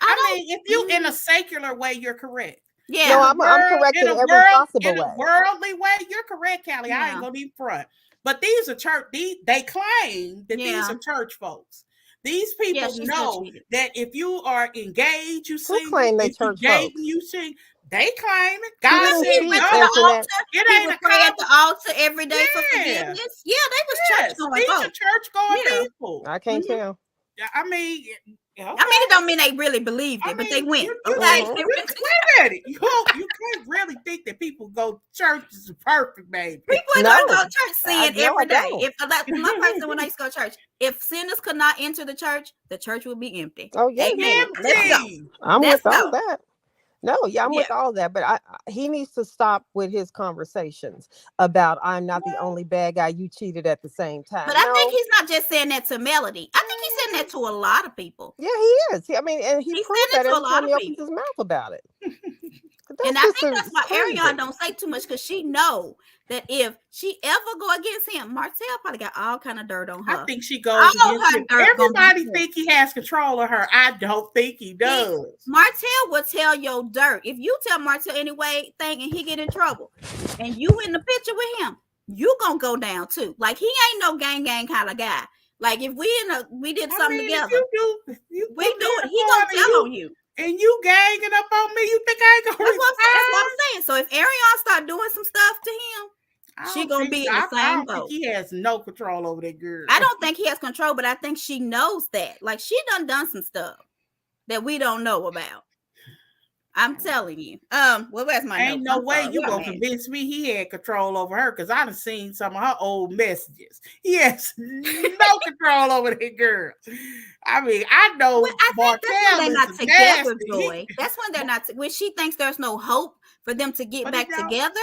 I mean, if you in a secular way, you're correct. Yeah, no, I'm correct in every possible way. In a worldly way, you're correct, Callie. Yeah. I ain't gonna be front. But these are church. They claim that these are church folks. These people know that if you are engaged, you sing. Claim they church folks. You sing. They claim it. God said, he went to the altar. He would pray at the altar every day for forgiveness. Yeah, they was church going. These are church going people. I can't tell. I mean. Okay. I mean, it don't mean they really believed it, but they went. You can't really think that people go to church is perfect, baby. People ain't gonna go to church sin every day. If my person when I used to go to church, if sinners could not enter the church would be empty. Oh yeah, let's go. I'm with all that. No, I'm with all that, but he needs to stop with his conversations about I'm not the only bad guy. You cheated at the same time. But I think he's not just saying that to Melody. I think he's saying that to a lot of people. Yeah, he is. I mean, and he's proved that every time he opens his mouth about it. And I think that's why Ariana don't say too much, because she know that if she ever go against him, Martell probably got all kind of dirt on her. I think she goes against him. Everybody think he has control of her. I don't think he does. Martell will tell your dirt. If you tell Martell anyway thing and he get in trouble and you in the picture with him, you gonna go down too. Like, he ain't no gang kind of guy. Like, if we did something together, we do it. He gonna tell on you. And you ganging up on me, you think I ain't gonna That's what I'm saying. So if Ariana start doing some stuff to him, she gonna be in the same boat. He has no control over that girl. I don't think he has control, but I think she knows that. Like, she done some stuff that we don't know about. I'm telling you. Well, that's my ain't no way you gonna convince me he had control over her, because I done seen some of her old messages. He has no control over that girl. I mean, I know. Well, I think that's when they're not together, Joy. That's when they're not. When she thinks there's no hope for them to get back together,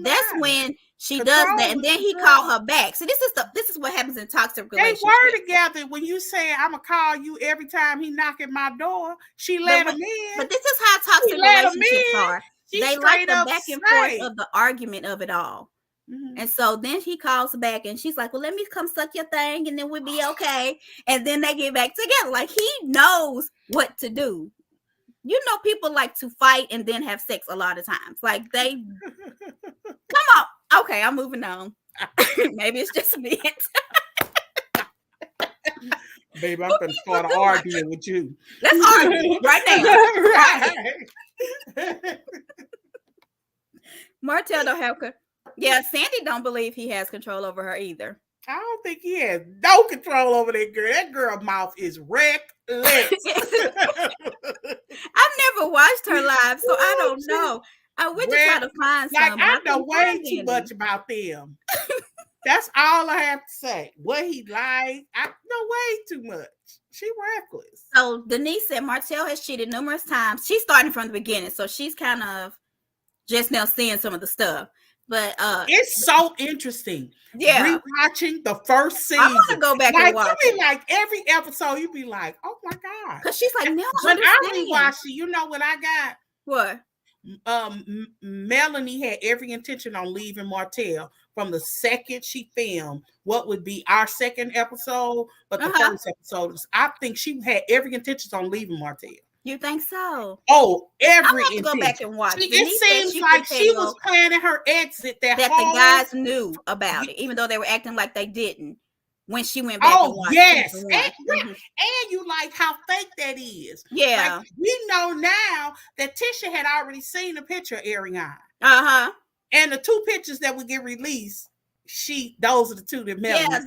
that's when she does that, and then he called her back. So this is what happens in toxic relationships. They were together. When you say I'm gonna call you every time he knock at my door, she let him in. But this is how toxic relationships are. They like the back and forth of the argument of it all. Mm-hmm. And so then he calls back and she's like, well, let me come suck your thing and then we'll be okay. And then they get back together. Like, he knows what to do. You know, people like to fight and then have sex a lot of times. Like, they come on. Okay, I'm moving on. Maybe it's just me. Baby, I'm gonna start arguing with you. Let's argue right now. Right. Martell don't have Sandy don't believe he has control over her either. I don't think he has no control over that girl. That girl's mouth is reckless. I've never watched her live, so I don't know. I went to try to find some. I know way too much about them. That's all I have to say. What he like, I know way too much. She reckless. So Denise said Martell has cheated numerous times. She's starting from the beginning, so she's kind of just now seeing some of the stuff. But it's so interesting. yeah, Rewatching the first season. I want to go back and Like watch you be it. like every episode, you be like, oh my God. Because she's like, now I When I understand. rewatched it, you know what I got? What? Melanie had every intention on leaving Martell from the second she filmed what would be our second episode, but the first episode, I think she had every intention on leaving Martell. You think so? Oh, every I have to go back and watch. It seems like she was planning her exit that the guys knew about it, even though they were acting like they didn't when she went back and watched. Yes. And you like how fake that is. Yeah. Like, we know now that Tisha had already seen a picture of Ariana. Uh-huh. And the two pictures that would get released, those are the two that Melanie. Yeah,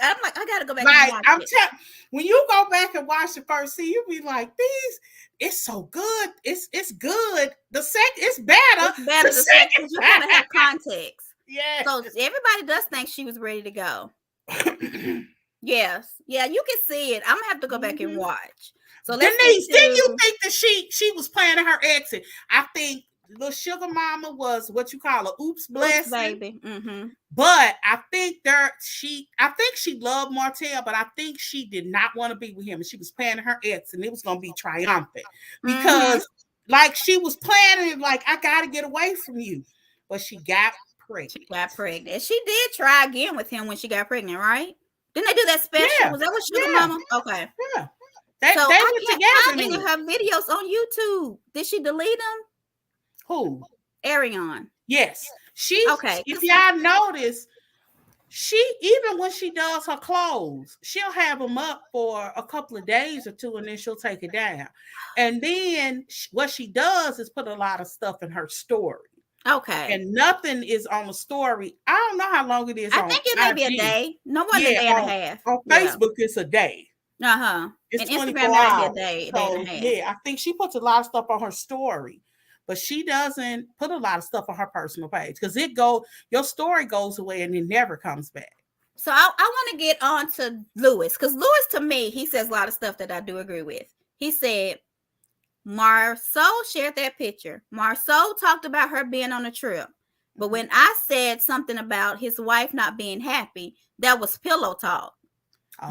I'm like, I gotta go back and watch it. When you go back and watch the first season, you be like, it's so good. It's good. The second, it's better. It's better the second. You kind of have context. Yeah. So everybody does think she was ready to go. Yes. Yeah, you can see it. I'm gonna have to go back and watch. So Denise, didn't you think that she was planning her exit? I think little sugar mama was what you call a oops blessing, baby. Mm-hmm. But I think she loved Martell, but I think she did not want to be with him, and she was planning her ex, and it was gonna be triumphant because, like, she was planning it, like, I gotta get away from you, but she got pregnant. She did try again with him when she got pregnant, right? Didn't they do that special? Yeah. Was that what Sugar Mama? Okay. Yeah. They were together. Any of her videos on YouTube. Did she delete them? Who? Ariana. Yes. Okay. If y'all notice, even when she does her clothes, she'll have them up for a couple of days or two, and then she'll take it down. And then what she does is put a lot of stuff in her story. Okay. And nothing is on the story. I don't know how long it is. I think it may be a day. No more than a day and a half. On Facebook, it's a day. Uh-huh. It's and 24 Instagram hours. May be a day So, and a half. yeah, I think she puts a lot of stuff on her story, but she doesn't put a lot of stuff on her personal page because your story goes away and it never comes back. So I want to get on to Lewis, because Lewis, to me, he says a lot of stuff that I do agree with. He said, Marceau shared that picture. Marceau talked about her being on a trip. But when I said something about his wife not being happy, that was pillow talk.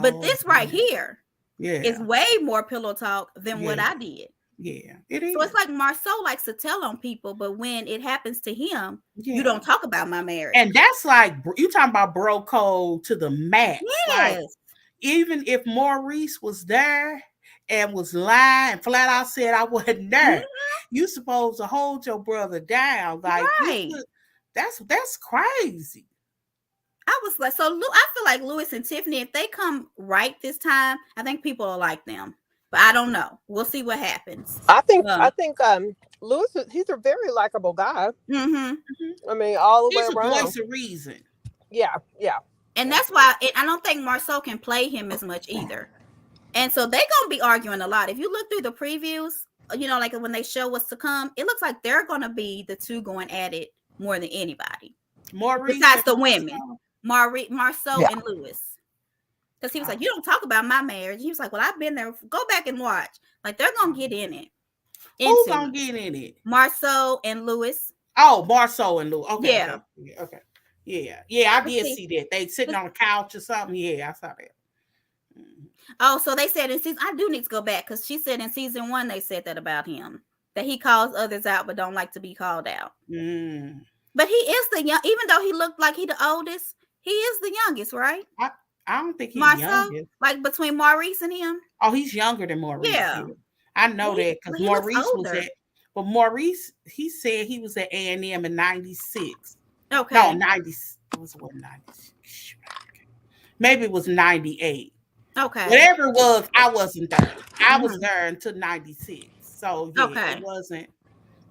But this right here is way more pillow talk than what I did. Yeah, it is. So it's like Marceau likes to tell on people, but when it happens to him, you don't talk about my marriage. And that's like, you talking about bro code to the max. Yes. Like, even if Maurice was there and was lying, flat out said I wasn't there, you supposed to hold your brother down. Like, that's crazy. I was like, so I feel like Lewis and Tiffany, if they come right this time, I think people will like them. But I don't know. We'll see what happens. I think Lewis, he's a very likable guy. Mm-hmm. I mean, all the way around. He's a voice of reason. Yeah. And that's why I don't think Marceau can play him as much either. And so they're going to be arguing a lot. If you look through the previews, like when they show what's to come, it looks like they're going to be the two going at it more than anybody. Besides the women. Marceau and Lewis. Because he was like, you don't talk about my marriage. He was like, well, I've been there. Go back and watch. Like, they're going to get in it. Who's going to get in it? Marceau and Lewis. Oh, Marceau and Lewis. Okay. Yeah. Okay. Yeah, I did see that. They sitting on a couch or something. Yeah, I saw that. Oh, so they said in season, I do need to go back because she said in season 1, they said that about him. That he calls others out but don't like to be called out. But he is the young, even though he looked like he the oldest, he is the youngest, right? I don't think he's youngest. Like between Maurice and him? Oh, he's younger than Maurice. Yeah. I know that because Maurice Maurice, he said he was at A&M in 96. Okay. No, 90. It was what, 96? Maybe it was 98. Okay. Whatever it was, I wasn't there. I was there until 96. So yeah, it wasn't.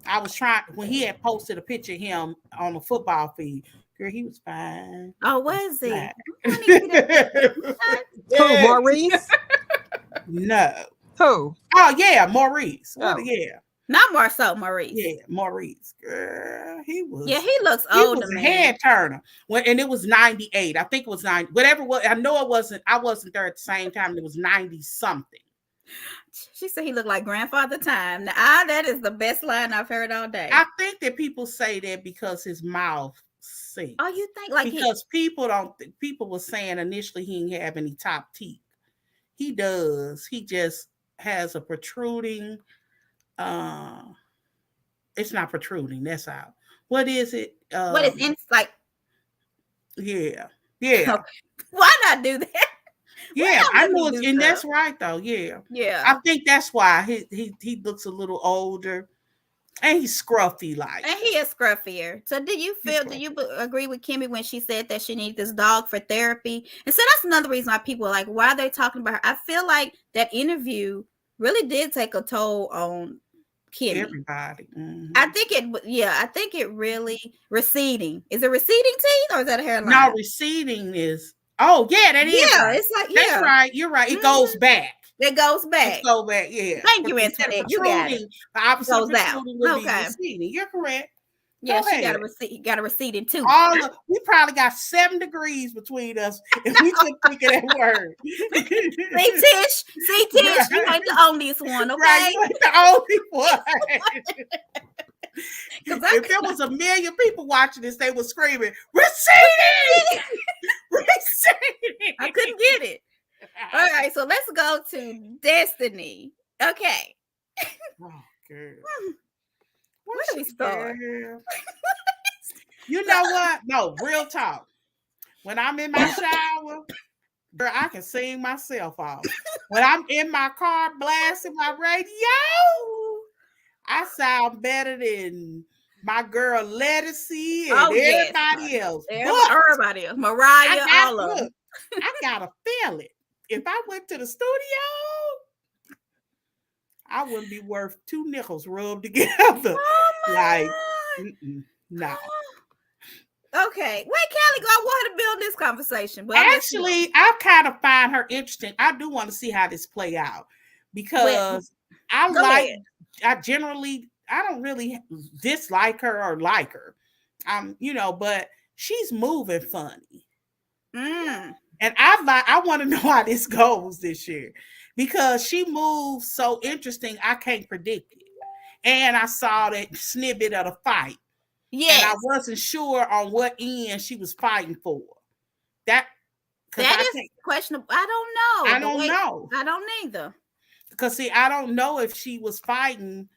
I was trying when he had posted a picture of him on the football field. Girl, he was fine. Oh, was he? Who, Maurice? No. Who? Oh yeah, Maurice. Oh. Yeah. Not Marceau, Maurice. Yeah, Maurice. Girl, he was. Yeah, he looks older. He was a head turner. And it was 98. I think it was 90. Whatever it was. I know it wasn't. I wasn't there at the same time. It was 90 something. She said he looked like Grandfather Time. Now, that is the best line I've heard all day. I think that people say that because his mouth 6. Oh, you think like because people were saying initially he didn't have any top teeth. He does. He just has a protruding. It's not protruding. That's out. What is it? what is in like? Yeah. Okay. Why not do that? Yeah, I know it's, and that's right though. Yeah. Yeah. I think that's why he looks a little older. And he's scruffy like. And he is scruffier. So do you agree with Kimmy when she said that she needs this dog for therapy? And so that's another reason why people are like, why are they talking about her? I feel like that interview really did take a toll on Kimmy. Everybody. Mm-hmm. I think it really receding. Is it receding teeth or is that a hairline? No, receding is that is. Yeah, right. it's like That's right. You're right. It goes back. It goes back. It goes back, yeah. Thank you, Antoinette. You got it. The opposite goes of out. protruding would be Okay. receding. You're correct. Yeah, Go she ahead. got a receding tooth. We probably got 7 degrees between us if we couldn't think of that word. See, Tish, you ain't the onlyest one, okay? Right, you ain't the only one. If there was a million people watching this, they were screaming, receding! Receding! I couldn't get it. All right, so let's go to Destiny. Okay. Oh, girl. Where do we start? You know what? No, real talk. When I'm in my shower, girl, I can sing myself off. When I'm in my car blasting my radio, I sound better than my girl Lettucey and everybody else. Everybody else. Mariah, all of them. I gotta feel it. If I went to the studio, I wouldn't be worth 2 nickels rubbed together. Oh no. Okay. Wait, Callie, I wanted to build this conversation. Well, actually, I kind of find her interesting. I do want to see how this play out because I don't really dislike her or like her. But she's moving funny. And I want to know how this goes this year because she moves so interesting. I can't predict it. And I saw that snippet of the fight. Yeah. And I wasn't sure on what end she was fighting for. That is questionable. I don't know. I don't know. I don't either. Because see, I don't know if she was fighting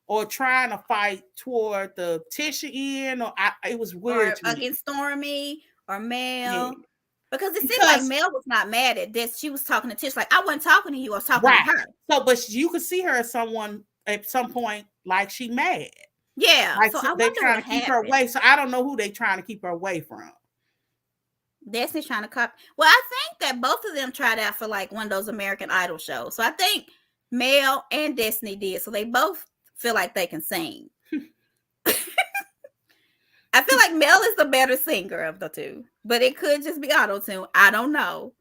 or trying to fight toward the Tish end or it was weird. Or against Stormy or Mel. Yeah. Because it seemed like Mel was not mad at this. She was talking to Tish like, I wasn't talking to you. I was talking to her. So, but you could see her as someone at some point like she mad. Yeah. Like so they're trying to keep her away. So I don't know who they trying to keep her away from. Destiny's trying to copy. Well, I think that both of them tried out for like one of those American Idol shows. So I think Mel and Destiny did. So they both feel like they can sing. I feel like Mel is the better singer of the two, but it could just be auto-tune. I don't know.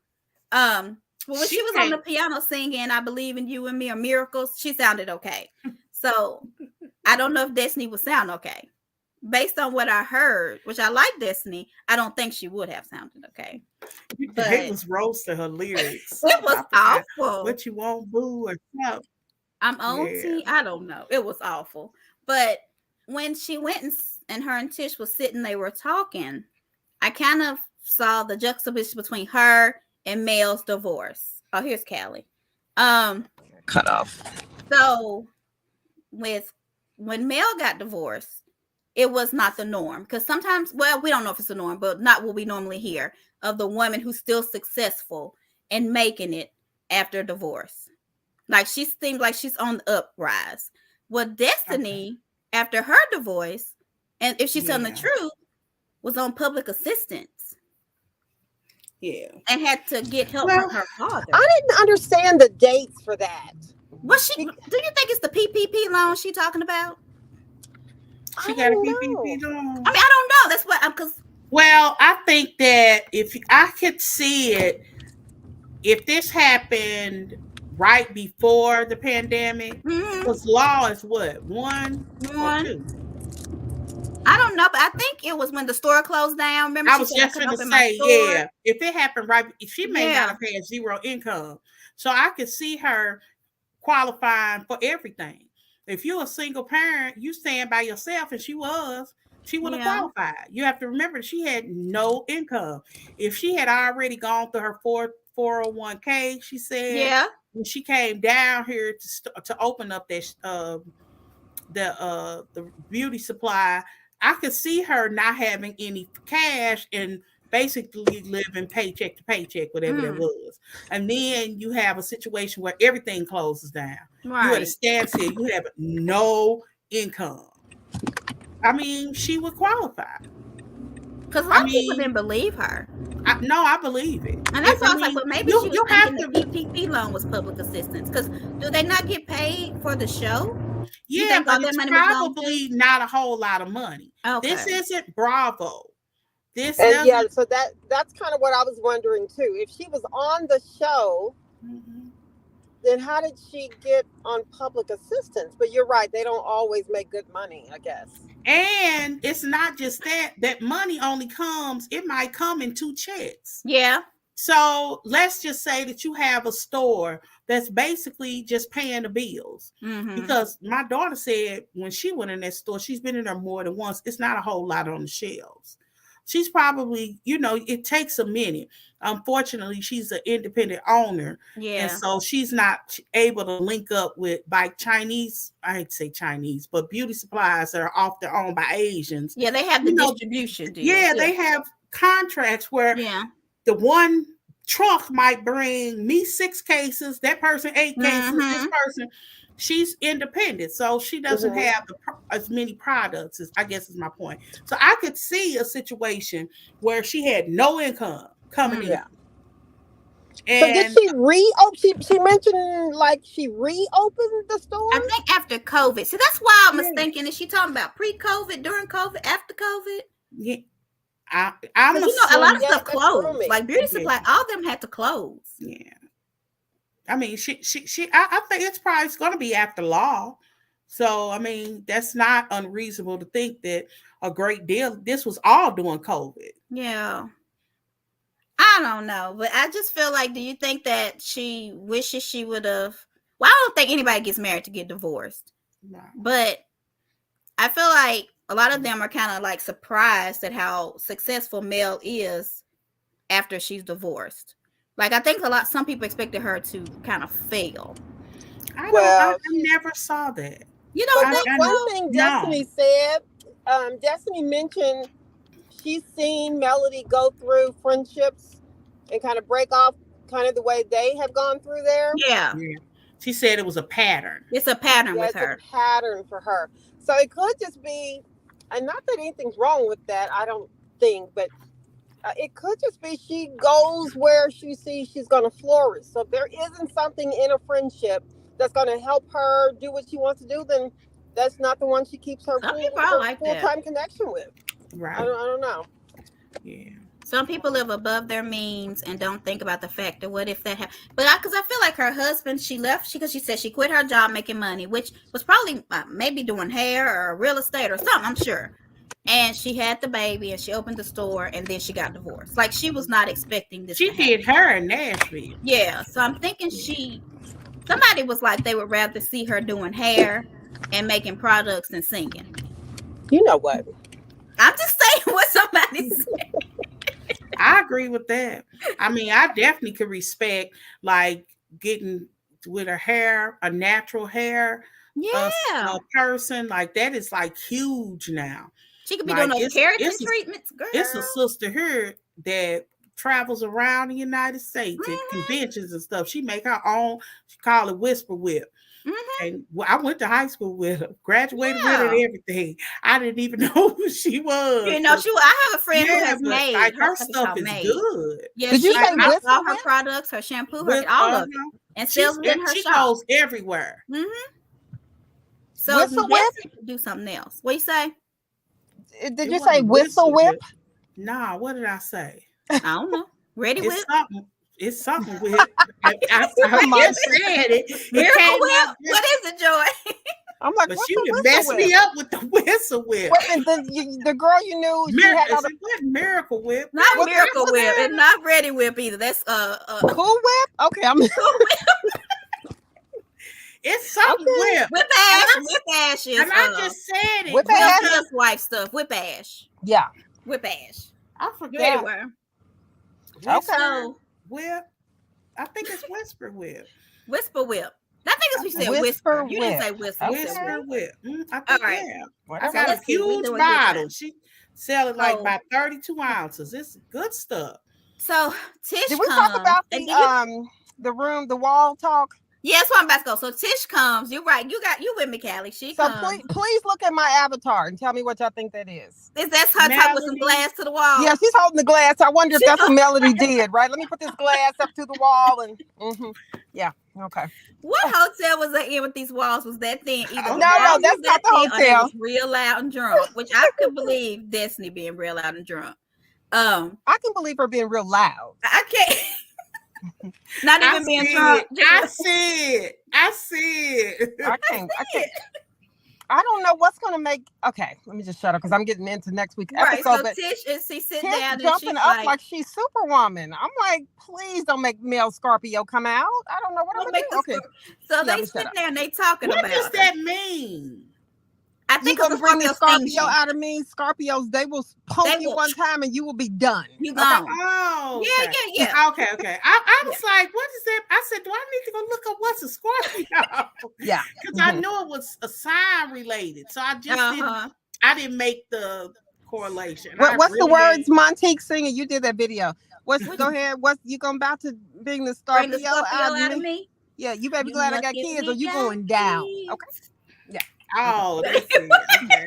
Well, when she was on the piano singing I Believe in You and Me or Miracles, she sounded okay. So I don't know if Destiny would sound okay. Based on what I heard, which I like Destiny, I don't think she would have sounded okay. But it was roasting her lyrics. It was awful. What you want, boo, or something. I'm on T. I don't know. It was awful. But when she went and her and Tish was sitting, they were talking, I kind of saw the juxtaposition between her and Mel's divorce. Oh, here's Callie. Cut off. So when Mel got divorced, it was not the norm. Because sometimes, well, we don't know if it's the norm, but not what we normally hear of the woman who's still successful and making it after divorce. Like she seemed like she's on the uprise. Well, Destiny, after her divorce, and if she's telling the truth, was on public assistance. Yeah. And had to get help from her father. I didn't understand the dates for that. Do you think it's the PPP loan she talking about? She got a PPP loan. I mean, I don't know. That's what because. Well, I think that if I could see it, if this happened right before the pandemic, because law is what? One or two? I don't know, but I think it was when the store closed down. Remember, I was just going to say, if it happened right, she may not have had zero income. So I could see her qualifying for everything. If you're a single parent, you stand by yourself, and she was. She would have Yeah. qualified. You have to remember she had no income. If she had already gone through her 401k, she said, Yeah. when she came down here to open up that the beauty supply, I could see her not having any cash and basically living paycheck to paycheck, whatever that was. And then you have a situation where everything closes down. Right. You at a standstill. You have no income. I mean, she would qualify. Because a lot of people didn't believe her. I believe it. And that's why I was like, well, maybe she was thinking the PPP loan was public assistance. Because do they not get paid for the show? Yeah, but it's probably not a whole lot of money. Okay. This isn't Bravo. So that's kind of what I was wondering too. If she was on the show, then how did she get on public assistance? But you're right, they don't always make good money, I guess. And it's not just that money only comes, it might come in 2 checks. Yeah. So let's just say that you have a store that's basically just paying the bills. Because my daughter said when she went in that store, she's been in there more than once. It's not a whole lot on the shelves. She's probably, it takes a minute. Unfortunately, she's an independent owner. Yeah. And so she's not able to link up with Chinese, I hate to say Chinese, but beauty supplies that are often owned by Asians. Yeah, they have the distribution deal. Yeah, they have contracts where the one truck might bring me 6 cases, that person 8 cases, this person. She's independent, so she doesn't have as many products, I guess is my point. So I could see a situation where she had no income coming in. And so did she mentioned like she reopened the store? I think after COVID. So that's why I was thinking, is she talking about pre-COVID, during COVID, after COVID? Yeah. I'm assuming, a lot of stuff closed. Like beauty supply, all of them had to close. Yeah. I mean, I think it's probably going to be after law. So, I mean, that's not unreasonable to think that a great deal, this was all during COVID. Yeah. I don't know, but I just feel like, do you think that she wishes she would have, well, I don't think anybody gets married to get divorced. No. But I feel like a lot of them are kind of like surprised at how successful Mel is after she's divorced. Like, I think some people expected her to kind of fail. I never saw that. You know, one thing Destiny said, Destiny mentioned she's seen Melody go through friendships and kind of break off kind of the way they have gone through there. Yeah. She said it was a pattern. It's a pattern with her. It's a pattern for her. So it could just be, and not that anything's wrong with that, I don't think, but it could just be she goes where she sees she's going to flourish. So if there isn't something in a friendship that's going to help her do what she wants to do, then that's not the one she keeps her full-time connection with. Right. I don't know. Yeah. Some people live above their means and don't think about the fact that what if that happened. But because I feel like her husband, she left because she said she quit her job making money, which was probably maybe doing hair or real estate or something, I'm sure. And she had the baby and she opened the store and then she got divorced. Like, she was not expecting this. She did her in Nashville. Yeah. So I'm thinking somebody was like, they would rather see her doing hair and making products than singing. You know what? I'm just saying what somebody said. I agree with that. I mean, I definitely could respect like getting with her hair, a natural hair. Yeah. A person like that is like huge now. She could be doing those keratin treatments, girl. It's a sister here that travels around the United States at conventions and stuff. She make her own. She call it Whisper Whip. And I I went to high school with her, graduated with her and everything. I didn't even know who she was. You know, I have a friend who has made like her stuff is good. Yeah, did you say all her products, her shampoo, all of it, and sells in her shop. She goes everywhere. So do something else. What you say? Did you say Whistle Whip? Nah, what did I say? I don't know. Ready Whip? It's something with I said it. Miracle Whip? What is it, Joy? I'm like, but you messed me up with the Whistle Whip. The girl you knew, Miracle Whip. Not Miracle Whip. It's not Ready Whip either. That's Cool Whip. Okay, I'm Cool Whip. It's something whip. Whip-ash is And I just said it. Whip-ash? Will Smith's wife stuff. Whip-ash. Yeah. Whip-ash. I But forget. anyway. Okay. So Whip. I think it's Whisper Whip. Whisper whip. I think it's we said Whisper whisper. You didn't whip. say whisper. You said Whisper whip. Whip. I All think, right. yeah. I Whatever. got a let's see, we huge doing good bottle. now. She selling like Oh. about 32 ounces. It's good stuff. So Tish Did we comes. talk about and then the wall talk? yes, I'm about to go. So Tish comes. You're right. You with me, Callie. She So comes. please look at my avatar and tell me what y'all think that is. Is that her talking with some Melody. glass to the wall? Yeah, she's holding the glass. I wonder if that's what Melody did, right? Let me put this glass up to the wall and yeah, okay. What hotel was I in with these walls? Was that thing either? No, the walls that's was not that the thin or they hotel. was real loud and drunk, which I could believe Destiny being real loud and drunk. I can believe her being real loud. I can't. Not even being drunk. I see it. I can't. I don't know what's gonna make. Okay, let me just shut up because I'm getting into next week's Right. episode. So but Tish is she sitting Tish down and jumping she's up like she's Superwoman. I'm like, please don't make Mel Scorpio come out. I don't know what I'm "Don't gonna make do. the Okay, score." So Yeah, they but shut sitting up. there and they talking What about does her. that mean? I you think gonna it's bring the Scorpio Scorpio out of me? Scorpios, they will poke They you will- one time and you will be done. You Okay? gone. Oh, Yeah, okay. yeah. Okay. I was like, what is that? I said, do I need to go look up what's a Scorpio? Yeah. Because I knew it was a sign related. So I just didn't make the correlation. What's the really words Montique singing? You did that video. Go ahead. What you gonna about to bring the Bring Scorpio, the Scorpio out of me? me. Yeah, you better be You glad I got lucky kids we or you got going down. kids. Okay. Oh, that's it. Okay.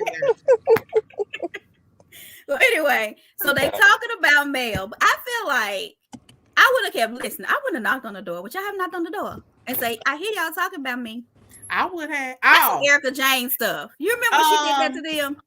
Well, anyway, so they talking about Mel, but I feel like I would have kept listening. I would have knocked on the door, which I have knocked on the door, and say, "I hear y'all talking about me." I would have. That's Oh, some Erica Jane stuff. You remember when she did that to them?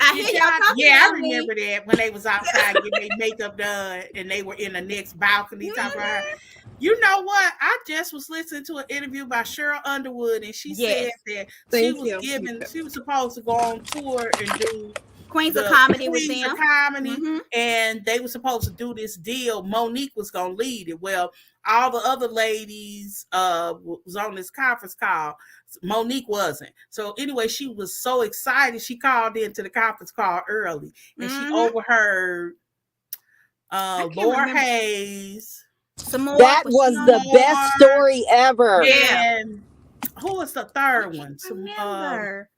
I hear y'all talking yeah, I about me. remember that when they was outside getting their makeup done and they were in the next balcony talking about her. You know what? I just was listening to an interview by Cheryl Underwood, and she said that she was supposed to go on tour and do Queens of Comedy with Queens them. of Comedy, Mhm. and they were supposed to do this deal. Monique was gonna lead it. Well, all the other ladies was on this conference call. Monique wasn't. So anyway, she was so excited. She called into the conference call early, and she overheard Laura remember. Hayes. Some more. That was the best story ever. And who was the third one? Remember.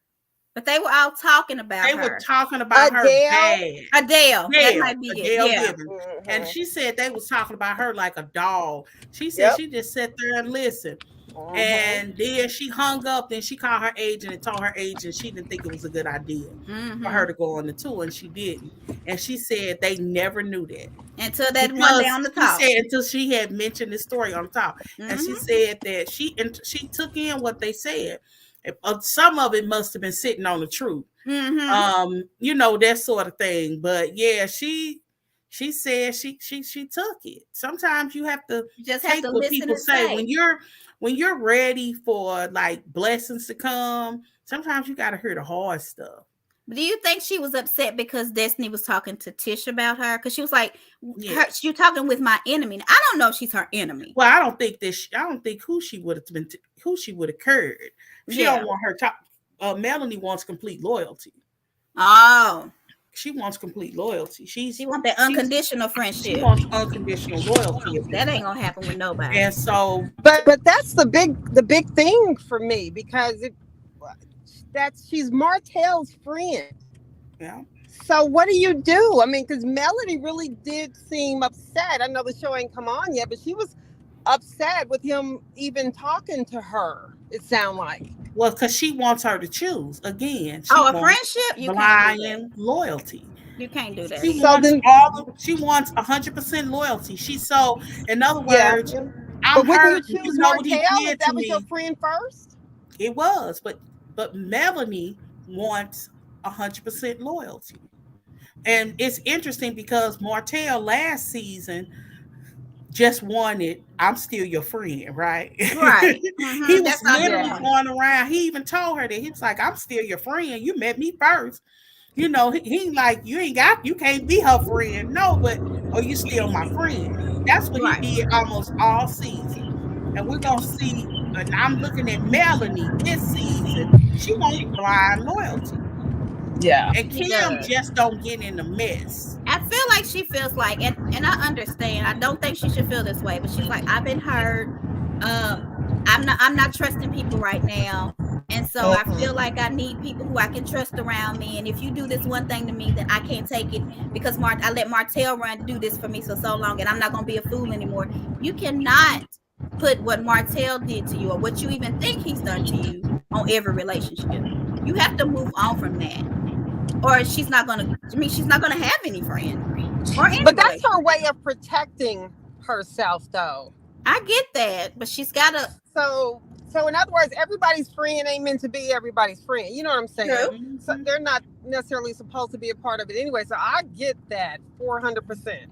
But they were all talking about They her. were talking about her Adele? bad. Adele. That might be Adele it. Yeah. Gibbons. And she said they was talking about her like a dog. She said she just sat there and listened. And then she hung up. Then she called her agent and told her agent she didn't think it was a good idea for her to go on the tour, and she didn't. And she said they never knew that Until that one day on the top. She said until she had mentioned the story on top, and she said that she took in what they said. Some of it must have been sitting on the truth, you know, that sort of thing. But yeah, she said she took it. Sometimes you have to just take have to what listen people and say when you're ready for like blessings to come. Sometimes you got to hear the hard stuff. Do you think she was upset because Destiny was talking to Tish about her? Because she was like, "You're talking with my enemy." I don't know if she's her enemy. Well, I don't think who she would have cared. She don't want her top. Melanie wants complete loyalty. Oh, she wants complete loyalty. She wants that unconditional friendship. She wants unconditional loyalty. That ain't gonna happen with nobody. And so, but that's the big thing for me, because she's Martell's friend. Yeah. So what do you do? I mean, because Melody really did seem upset. I know the show ain't come on yet, but she was upset with him even talking to her. It sounded like. Well, because she wants her to choose again. A friendship, you blind loyalty. You can't do that. She wants 100% loyalty. In other words, but wouldn't you choose Martell if that was your friend first? It was, but Melanie wants 100% loyalty, and it's interesting because Martell last season just wanted, "I'm still your friend," right? Right. He was literally going around. He even told her that he was like, "I'm still your friend. You met me first." You know, he like, you can't be her friend. No, but you still my friend. That's what he did almost all season. and we're gonna see. And I'm looking at Melanie this season. She wants blind loyalty. Yeah. And She Kim does. just don't get in the mess. I feel like she feels like, and I understand. I don't think she should feel this way, but she's like, I've been hurt. I'm not trusting people right now, and so I feel like I need people who I can trust around me. And if you do this one thing to me, then I can't take it because I let Martell run do this for me so long, and I'm not gonna be a fool anymore. You cannot put what Martell did to you or what you even think he's done to you on every relationship. You have to move on from that. Or she's not gonna have any friends. But that's her way of protecting herself, though. I get that, but she's gotta. So in other words, everybody's friend ain't meant to be everybody's friend. You know what I'm saying? True. So they're not necessarily supposed to be a part of it anyway. So I get that 400%.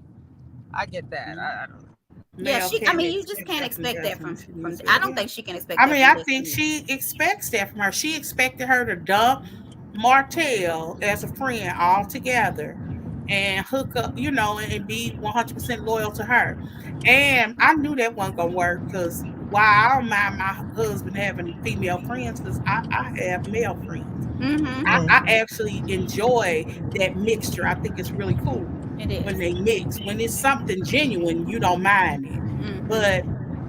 I get that. I don't know. Yeah, you just can't expect that from. I don't think she can expect. I mean, I think she expects that from her. She expected her to dump Martell as a friend altogether and hook up, and be 100% loyal to her. And I knew that wasn't gonna work because while I don't mind my husband having female friends, because I have male friends. Mm-hmm. I actually enjoy that mixture. I think it's really cool. It is. When they mix. When it's something genuine, you don't mind it. Mm-hmm. But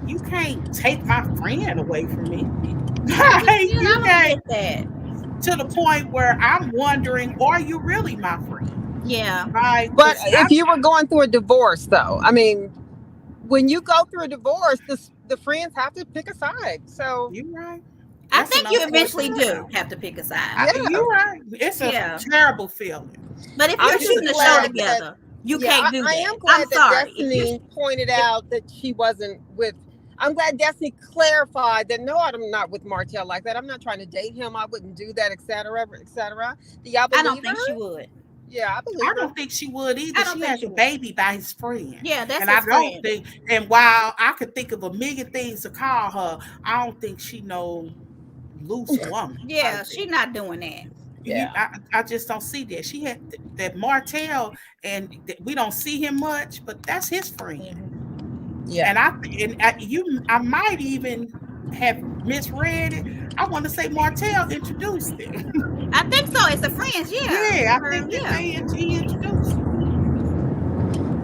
you can't take my friend away from me. You can't that. To the point where I'm wondering, are you really my friend? Yeah. Right. But if you were going through a divorce, though, I mean, when you go through a divorce, the friends have to pick a side. So you're right. I think you eventually do have to pick a side. You're right. It's a terrible feeling. But if you're shooting a show together, you can't do that. I am glad that Destiny pointed out that she wasn't with. I'm glad Destiny clarified that no, I'm not with Martell like that. I'm not trying to date him. I wouldn't do that, etc., etc. Do y'all believe I don't think she would. Yeah, I believe. I don't think she would either. She has a baby by his friend. Yeah, that's and I don't think. And while I could think of a million things to call her, I don't think she no loose woman. Yeah, she's not doing that. Yeah, I just don't see that. She had that Martell, and we don't see him much, but that's his friend. Yeah, and I might even have misread it. I want to say Martell introduced it. I think so. It's the friends, Yeah, I think he introduced it.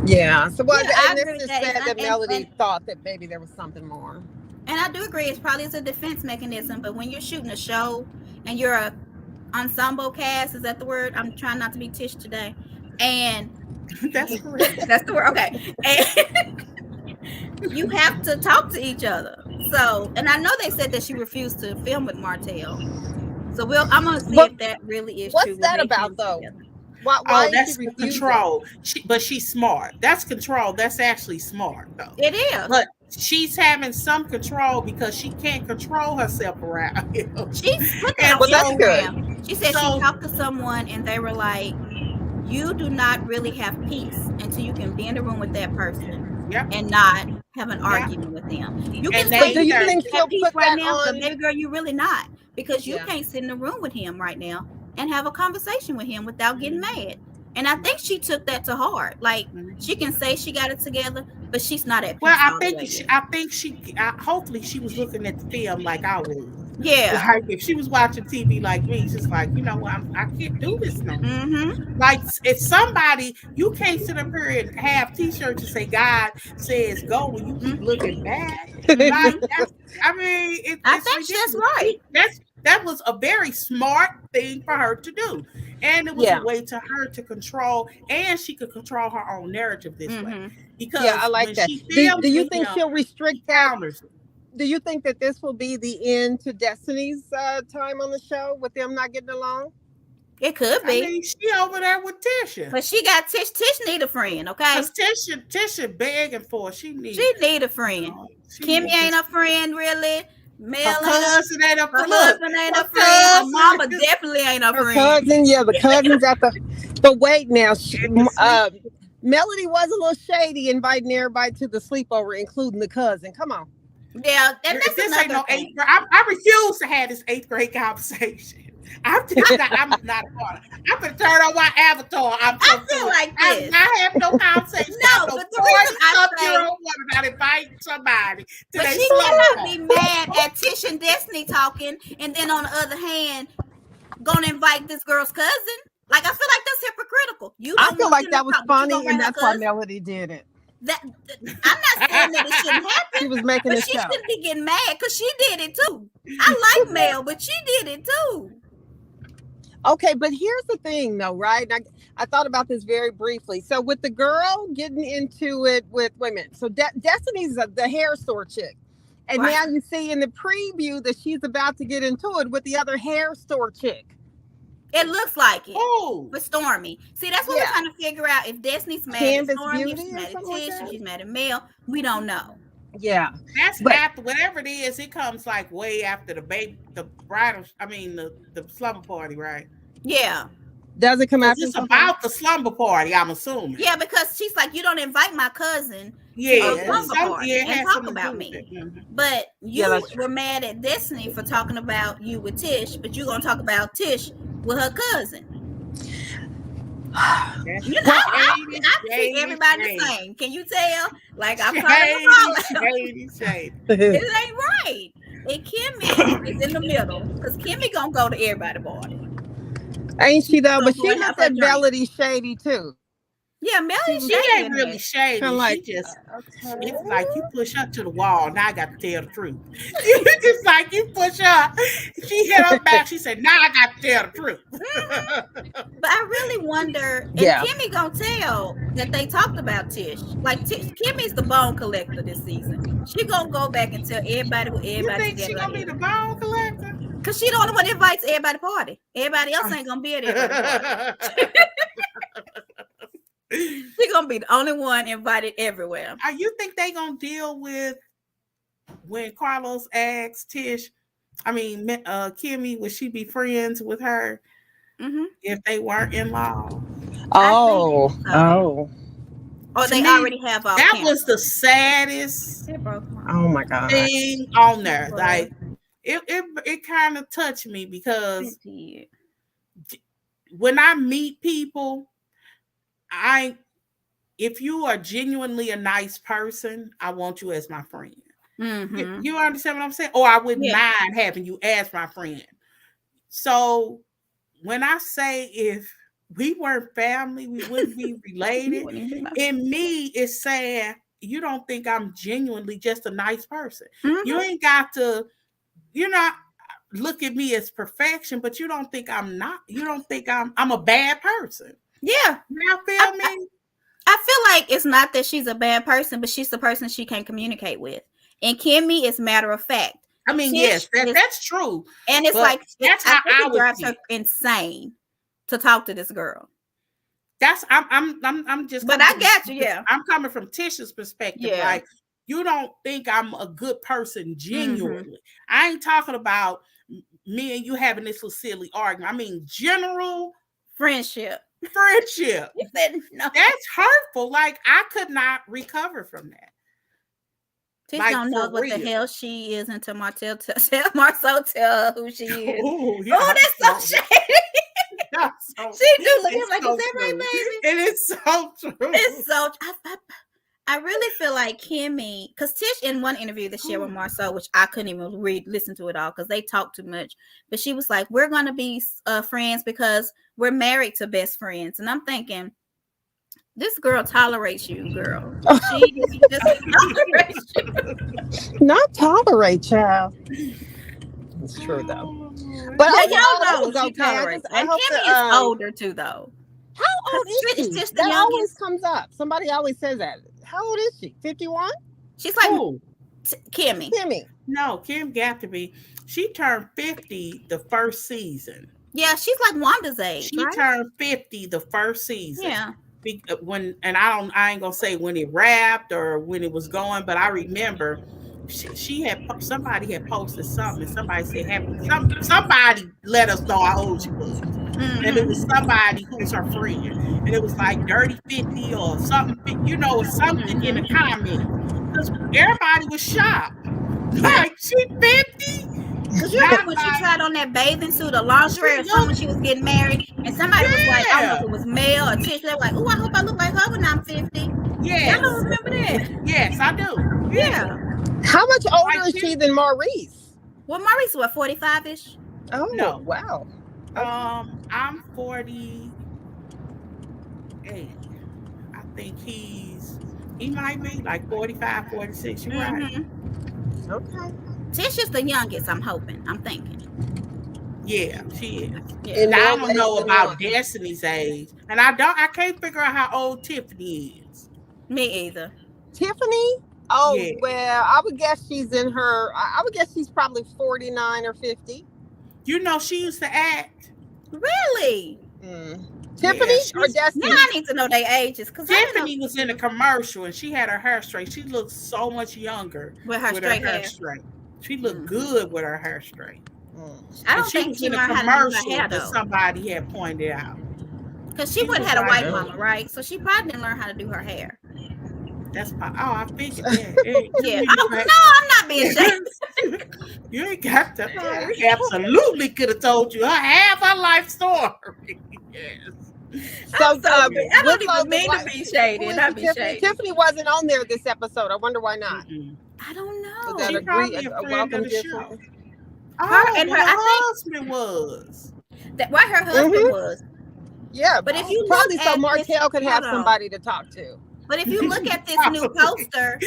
Yeah. So and this is sad that Melody thought that maybe there was something more. And I do agree. It's probably a defense mechanism. But when you're shooting a show and you're a ensemble cast, is that the word? I'm trying not to be Tish today. And that's correct. That's the word. Okay. And you have to talk to each other. So, and I know they said that she refused to film with Martell. So I'm gonna see if that really is true. What's that about though? Why that's control. But she's smart. That's control. That's actually smart though. It is. But she's having some control because she can't control herself around him. She's put that on Instagram. She said she talked to someone and they were like, you do not really have peace until you can be in the room with that person and not have an argument with them. You can say do you think she'll peace put right that now, on? but baby girl, you're really not, because you can't sit in the room with him right now and have a conversation with him without getting mad. And I think she took that to heart. Like she can say she got it together, but she's not at peace. Well, I think she hopefully she was looking at the film like I was. Yeah. Like if she was watching TV like me, she's like, you know what, I can't do this no more. Mm-hmm. Like if somebody, you can't sit up here and have T-shirts and say God says go when you keep looking bad. Like, I think that's right. That was a very smart thing for her to do. And it was a way to her to control, and she could control her own narrative this way. Because I like that. Do you think she'll restrict counters? Do you think that this will be the end to Destiny's time on the show with them not getting along? It could be. I mean, she over there with Tisha. But she got Tish. Tish need a friend, okay? Because Tisha begging for it. She need a friend. Kimmy ain't a friend, really. Her cousin ain't a friend. Her husband ain't a friend. Her mama definitely ain't a friend. Cousin, the cousin's at the... But wait now. Melody was a little shady inviting everybody to the sleepover, including the cousin. Come on. Yeah, and that's this ain't no 8th grade. I refuse to have this 8th grade conversation. I'm not a part. I'm gonna turn on my avatar. I feel like this. I have no conversation. No, but the reason I say, woman not inviting somebody to but their she slumber cannot party. be mad at Tish and Destiny talking, and then on the other hand, gonna invite this girl's cousin. Like, I feel like that's hypocritical. I feel like that was funny, and that's why Melody did it. I'm not saying that it shouldn't happen. She was making but a she show. shouldn't be getting mad because she did it too. I like Mel, but she did it too. Okay, but here's the thing, though, right? I thought about this very briefly. So with the girl getting into it with women, so Destiny's the hair store chick, and Right. now you see in the preview that she's about to get into it with the other hair store chick. It looks like it. Ooh. With Stormy. See, that's what we're trying to figure out. If Destiny's mad Canvas at Stormy, if Beauty she's or mad at something like Tish, that? if she's mad at Mel, we don't know. Yeah, That's But- after whatever it is. It comes like way after the bridal. I mean the slumber party, right? Yeah. does it come out? It's about the slumber party. I'm assuming. Yeah, because she's like, you don't invite my cousin, Yeah. slumber party it and has talk something to about do me. with it. Mhm. but you Yeah, that's true. were mad at Destiny for talking about you with Tish, but you're going to talk about Tish with her cousin. That's You know, I shady, see everybody shady. the same. Can you tell? Like, I'm calling them all out. Shady. It ain't right. And Kimmy is in the middle because Kimmy gonna go to everybody party. Ain't she though? But So she what got happened, that drink? Melody shady too. Yeah, Melly, She she ain't really shady. Kinda like- She just, it's like you push her to the wall. Now I got to tell the truth. It's just like you push her. She hit her back. She said, now I got to tell the truth. But I really wonder, and Yeah. Kimmy gonna tell that they talked about Tish. Like Kimmy's the bone collector this season. She gonna go back and tell everybody what You everybody think she going to be the bone collector? Because she the only one that invites everybody to party. Everybody else ain't gonna be at everybody's party. She gonna be the only one invited everywhere. You think they going to deal with when Carlos asked Tish, Kimmy, would she be friends with her Mm-hmm. if they weren't in law? Oh, so. oh, Or To they me, already have all That was the saddest It broke my oh my God. thing on there. Well, Like it kind of touched me because did. when I meet people, if you are genuinely a nice person, I want you as my friend. Mm-hmm. You understand what I'm saying? Or I wouldn't Yeah. mind having you as my friend. So when I say if we weren't family, we wouldn't be related. In me, it's saying you don't think I'm genuinely just a nice person. Mm-hmm. You ain't got to, look at me as perfection, but you don't think I'm not. You don't think I'm a bad person. Yeah. You feel me? I feel like it's not that she's a bad person, but she's the person she can communicate with. And Kimmy is matter of fact. I mean, Tish yes, is- that's true. And it's But like that's I how think I it would drives feel. her insane to talk to this girl. I'm just. But coming I got from- you, yeah. I'm coming from Tish's perspective. Yeah. Like you don't think I'm a good person genuinely. Mm-hmm. I ain't talking about me and you having this little silly argument. I mean, general Friendship. friendship. You said no. That's hurtful. Like I could not recover from that. Tish like, don't know for what real. the hell she is until Marcel tell her who she is. Oh, Oh, that's so shady. That's so, She do look it's like, so is that right, true. baby? It is so true. It's so. I really feel like Kimmy, because Tish in one interview that she had with Marcel, which I couldn't even listen to it all because they talk too much. But she was like, "We're gonna be friends because we're married to best friends." And I'm thinking, this girl tolerates you, girl. She just tolerates you. Not tolerate, child. It's true though. But Yeah, I y'all know was she okay. I tolerates. just- I And hope Kimmy that, is older too, though. How old is It's she? just the That always youngest. comes up. Somebody always says that. How old is she? 51? She's like Who? Kimmy. Kimmy. No, Kim got to be. She turned 50 the first season. Yeah, she's like Wanda's age, She right? turned 50 the first season. Yeah. I ain't gonna say when it wrapped or when it was going, but I remember somebody had posted something. Somebody said, somebody let us know how old she was. Mhm. And it was somebody who was her friend. And it was like Dirty 50 or something, something in the comment. Because everybody was shocked. Like, she 50? Because you remember when she tried on that bathing suit, a lingerie or something when she was getting married, and somebody was like, I don't know if it was Mel or Tish, they were like, oh, I hope I look like her when I'm 50. Yes. Y'all don't remember that? Yes, I do. Yeah. How much older is she than Maurice? Well, Maurice, what, 45-ish? Oh, No. wow. I'm 48. I think he might be like 45, 46. You're right. Okay. Tish is the youngest, I'm thinking. Yeah, she is. Yeah. And I don't know about Destiny's age. And I can't figure out how old Tiffany is. Me either. Tiffany? Oh, Yeah. well, I would guess she's in her, I would guess she's probably 49 or 50. You know, she used to act. Really? Tiffany or Destiny? Now I need to know their ages. Tiffany was in a commercial and she had her hair straight. She looked so much younger with her straight hair. She looked good with her hair straight. I don't think she learned how to do her hair, though. Somebody had pointed out. Because she would have had a white mama, right? So she probably didn't learn how to do her hair. That's I figured that. Yeah. Oh, no, I'm not being shady. You ain't got to. We absolutely could have told you half her life story. Yes. So I don't even mean to be shady. And not be shady. Tiffany wasn't on there this episode. I wonder why not. I don't know. Is that a welcome gift? Her and her husband was. Why her husband was. Yeah, but if you probably look so at Martell could have somebody to talk to. But if you look at this new poster,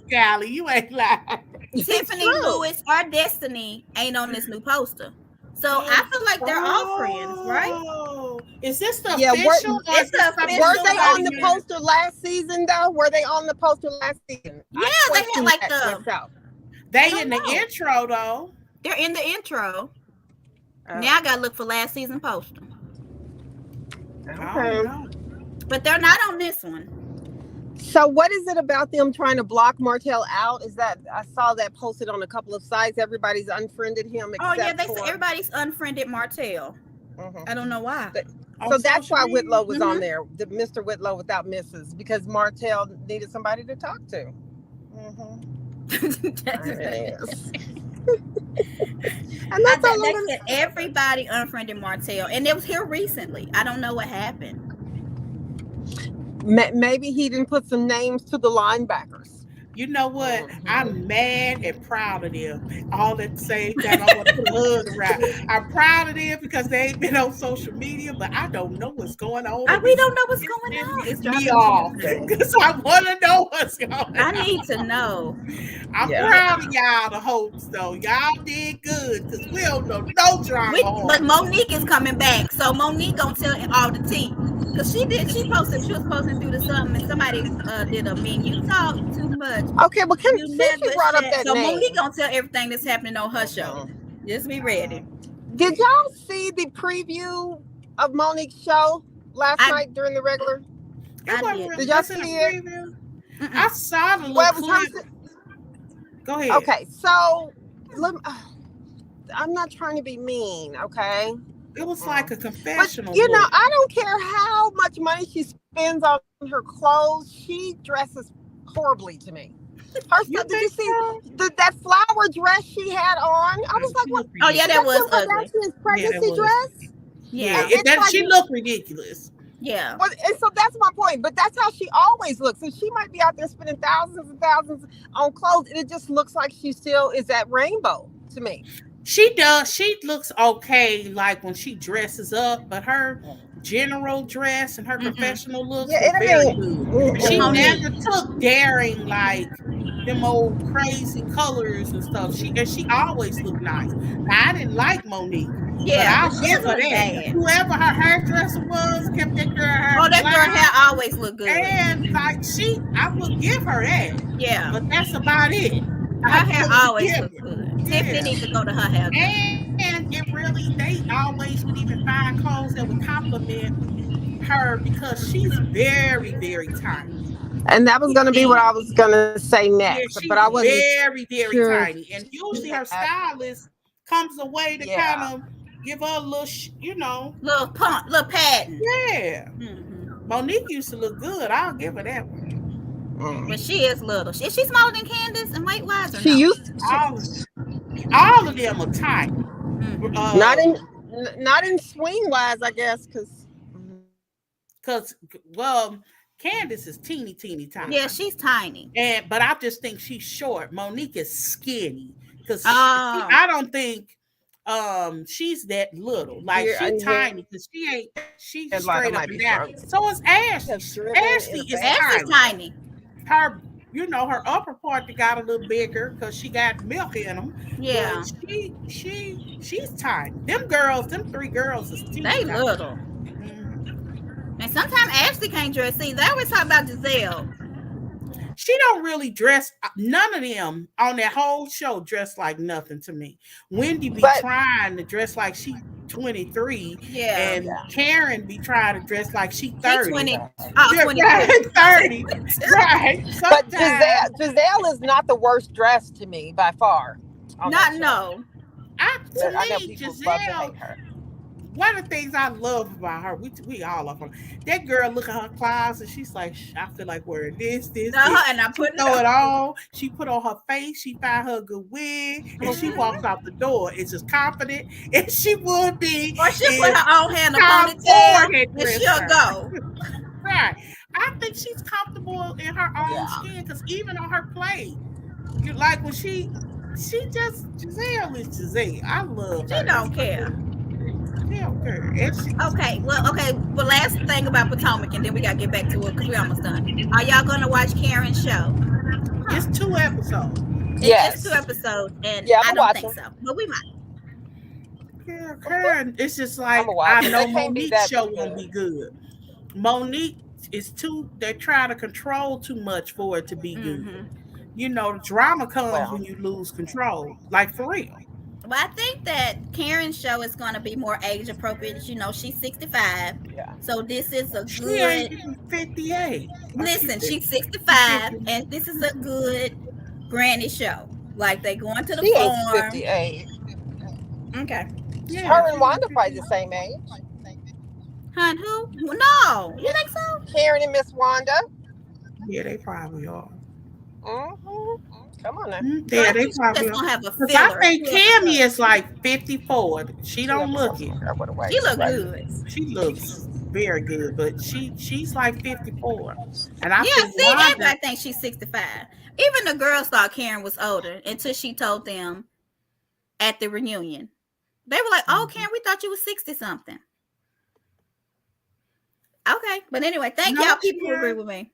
Callie, you ain't lying. Tiffany Lewis or Destiny ain't on this new poster. So I feel like they're all friends, right? Is this the official? It's the official. Were they on the poster last season though? Were they on the poster last season? Yeah, they had like the. They in the intro though. They're in the intro. Now I gotta look for last season poster. Okay. But they're not on this one. So what is it about them trying to block Martell out? Is that I saw that posted on a couple of sites. Everybody's unfriended him. Oh yeah, everybody's unfriended Martell. I don't know why. So that's why Whitlow was on there, the Mr. Whitlow without Mrs. Because Martell needed somebody to talk to. And that's all they said. Everybody unfriended Martell, and it was here recently. I don't know what happened. Maybe he didn't put some names to the linebackers. You know what? I'm mad and proud of them. All at the same time, I want to put a hug around. I'm proud of them because they ain't been on social media, but I don't know what's going on. We don't know what's going on. It's me off because I want to know what's going on. I need to know. I'm proud of y'all, the hosts, though. Y'all did good because we don't know no drama. But Monique is coming back, so Monique gonna tell all the tea. Because she was posting through the something, and somebody did a mean. You talk too much. Okay, well, she brought up that so name. Monique gonna tell everything that's happening on her show. Just be ready. Did y'all see the preview of Monique's show last night during the regular? Did y'all see it? I saw the little clip. Go ahead. Okay, so I'm not trying to be mean, okay? It was like a confessional. But, I don't care how much money she spends on her clothes. She dresses horribly to me. Her stuff, did you see that flower dress she had on? I was like, what? Oh, yeah, that was ugly. Pregnancy dress? Yeah. She looked ridiculous. Yeah. Well, and so that's my point. But that's how she always looks. And she might be out there spending thousands and thousands on clothes. And it just looks like she still is at Rainbow to me. She does. She looks okay, like when she dresses up, but her general dress and her professional looks were very good. She never took daring like them old crazy colors and stuff. She always looked nice. Now, I didn't like Monique. Yeah, but I'll give her that. Whoever her hairdresser was kept that girl hair. Oh, that girl hair always looked good. And like I would give her that. Yeah, but that's about it. Her hair always looked good. Tiffany needs to go to her hair. And it really, they always would even find clothes that would compliment her because she's very, very tiny. And that was going to be what I was going to say next. Yeah, but I was very, very tiny. And usually her stylist comes away to kind of give her a little, little pump, little padding. Yeah. Monique used to look good. I'll give her that one. But she is little. Is she smaller than Candace and weight-wise? She used all of them are tight. Not in swing wise, I guess, because Candace is teeny tiny. Yeah, she's tiny. But I just think she's short. Monique is skinny because I don't think she's that little. Like she's tiny because she's straight up and down. So is Ashley. Ashley is tiny. Her upper part got a little bigger because she got milk in them. Yeah, but she's tiny. Them 3 girls is teeny. They little. And sometimes Ashley can't dress either. I always talk about Giselle. She don't really dress. None of them on that whole show dress like nothing to me. Wendy be trying to dress like she 23. Yeah. And Karen be trying to dress like she 30. 20. Oh, 20. 30. Right. But Giselle is not the worst dressed to me by far. No. To me, Giselle. One of the things I love about her, we all love her. That girl look at her closet, she's like, I feel like wearing this. And I put it on. She put on her face. She find her a good wig, and she walks out the door. It's just confident, and she would be. Or she'll put her own hand upon the tail, and she'll go. Right. I think she's comfortable in her own skin because even on her play, you like when Giselle is Giselle. I love her. She don't care. Okay. Well, last thing about Potomac, and then we gotta get back to it because we're almost done. Are y'all gonna watch Karen's show? It's 2 episodes. It's 2 episodes, and I don't think so, but we might. Yeah, Karen, it's just like I know Monique's show won't be good. Monique is they're trying to control too much for it to be good. The drama comes when you lose control, like for real. Well, I think that Karen's show is going to be more age appropriate. She's 65. Yeah. So this is a she good. Ain't 58. Listen, she's 65, and this is a good granny show. Like they going to the farm. 58. Okay. Yeah. Her and Wanda probably the same age. Hun, who? No, you think so? Karen and Miss Wanda. Yeah, they probably are. Come on now. Yeah, they probably gonna have a filler. I think Cammy is like 54. She don't look it. She look good. She looks very good, but she's like 54. And I everybody thinks she's 65. Even the girls thought Karen was older until she told them at the reunion. They were like, "Oh, Karen, we thought you was 60 something." Okay, but anyway, thank y'all. People who agree with me.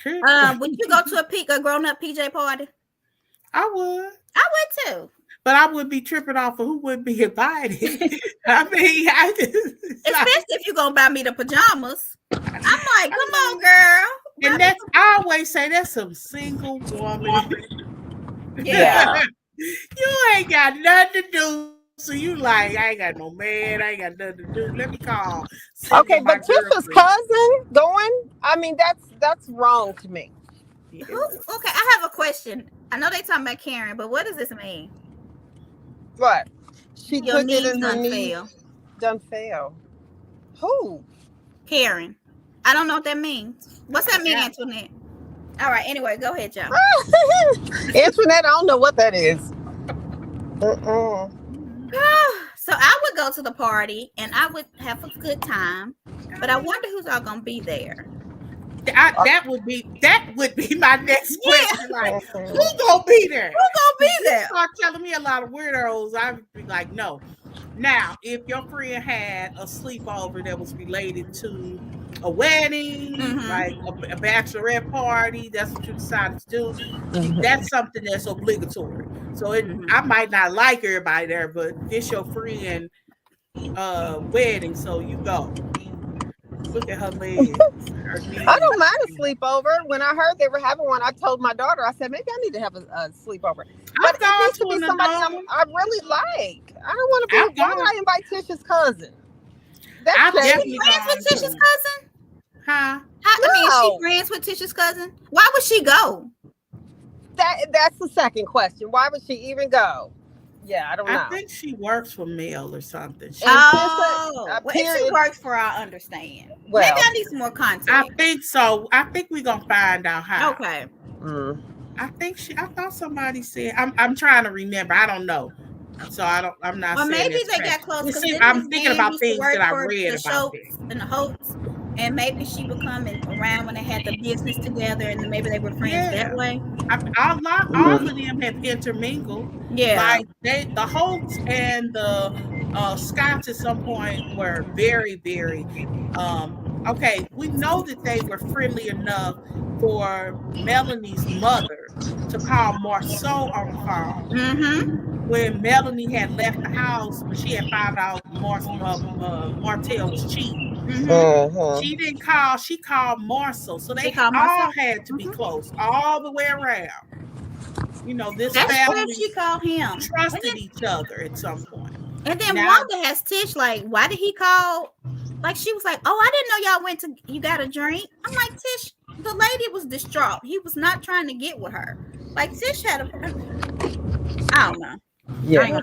Would you go to a grown-up PJ party? I would too. But I would be tripping off of who wouldn't be invited. I mean, especially if you're gonna buy me the pajamas. I'm like, come on, girl. And I always say that's some single woman. Yeah. You ain't got nothing to do. So you like, I ain't got no man, I ain't got nothing to do. Let me call. Okay, but Trisha's cousin going? I mean, that's wrong to me. Okay, I have a question. I know they talking about Karen, but what does this mean? What? She Your took knees it as done a fail. Done fail. Who? Karen. I don't know what that means. What's that mean, Antoinette? All right, anyway, go ahead, y'all. Antoinette, I don't know what that is. So I would go to the party and I would have a good time, but I wonder who's all gonna be there. That would be my next question. Like, who gonna be there? You start telling me a lot of weirdos, I would be like, no. Now, if your friend had a sleepover that was related to a wedding, like a bachelorette party, that's what you decided to do. That's something that's obligatory. So I might not like everybody there, but it's your friend wedding, so you go. Look at her legs. I don't mind a sleepover. When I heard they were having one, I told my daughter, I said, maybe I need to have a sleepover. But it needs to be somebody I really like. I don't want to be. Why would I invite Tish's cousin? That's friends with Tish's cousin? Huh? Is she friends with Tish's cousin? Why would she go? That's the second question. Why would she even go? Yeah, I don't know. I think she works for Mel or something. If she works for, I understand. Maybe I need some more content. I think so. I think we're gonna find out how. Okay. I thought somebody said. I'm trying to remember. I don't know. So I'm not Or saying maybe it's they correct. got close because I'm this thinking man about used to things work that I for read the about Schultz and the Holtz, and maybe she would come around when they had the business together, and maybe they were friends that Yeah. way. All of them have intermingled. Yeah. Like the Holtz and the Scotts at some point were very, very okay. We know that they were friendly enough for Melanie's mother to call Marceau on the phone Mm-hmm. when Melanie had left the house when she had found out Martell was cheating. Mm-hmm. She didn't call, she called Marcel. So She they called all myself. had to be close all the way around. This That's true. family She called him. trusted each other at some point. And then Now, Wanda has Tish like, why did he call? Like she was like, oh, I didn't know y'all went to. You got a drink? I'm like, Tish. The lady was distraught. He was not trying to get with her. Like Tish had a. I don't know. Yeah. well,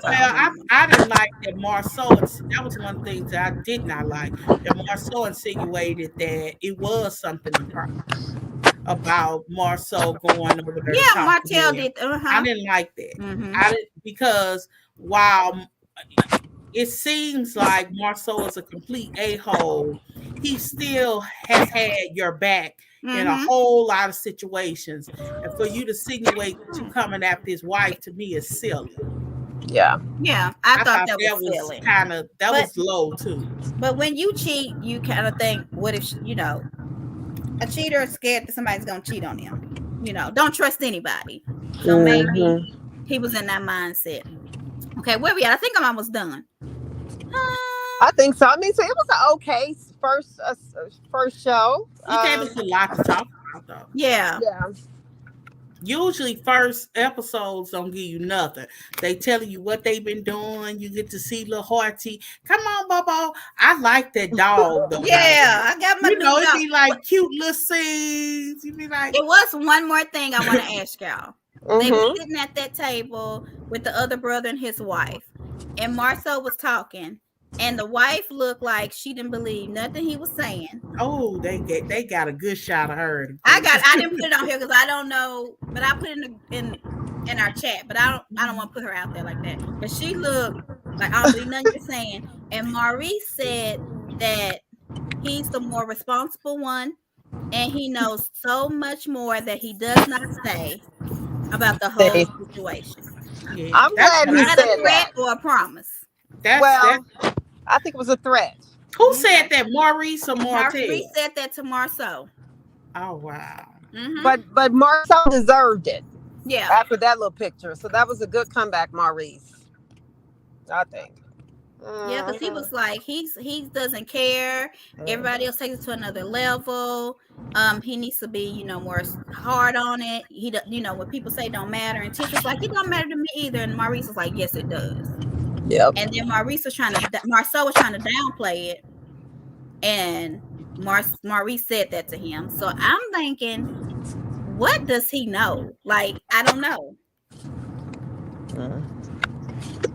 I didn't like that Marceau. That was one thing that I did not like. That Marceau insinuated that it was something about Marceau going over there to talk to Martell him. did. I didn't like that. Mm-hmm. I didn't, because while it seems like Marceau is a complete a-hole, he still has had your back in a whole lot of situations. And for you to insinuate that you coming after his wife, to me, is silly. Yeah, I thought that was silly. That was low too. But when you cheat, you kind of think, what if a cheater is scared that somebody's gonna cheat on him? Don't trust anybody. So maybe he was in that mindset. Okay, where we at? I think I'm almost done. I think so. I mean, so it was an okay first show. You gave us a lot to talk about, though. Yeah. Usually first episodes don't give you nothing. They telling you what they've been doing. You get to see little Horty. Come on, Bobo. I like that dog though. Yeah, I got my dog. It'd be like cute little scenes. You'd be like, it was one more thing I want to ask y'all. They were sitting at that table with the other brother and his wife, and Marceau was talking, and the wife looked like she didn't believe nothing he was saying. Oh, they got a good shot of her. I didn't put it on here because I don't know, but I put it in our chat. But I don't want to put her out there like that. But she looked like I don't believe nothing you're saying. And Maurice said that he's the more responsible one, and he knows so much more that he does not say about the whole situation. Yeah. I'm glad he said a threat or a promise. I think it was a threat. Who said that? Maurice or Martell? Maurice said that to Marceau. Oh wow! Mm-hmm. But Marceau deserved it. Yeah. After that little picture, so that was a good comeback, Maurice. I think. Yeah, because he was like, he doesn't care. Everybody else takes it to another level. He needs to be, more hard on it. He, when people say don't matter, and Tish was like, it don't matter to me either. And Maurice was like, yes, it does. Yep. And then Marceau was trying to downplay it, and Maurice said that to him. So I'm thinking, what does he know? Like, I don't know.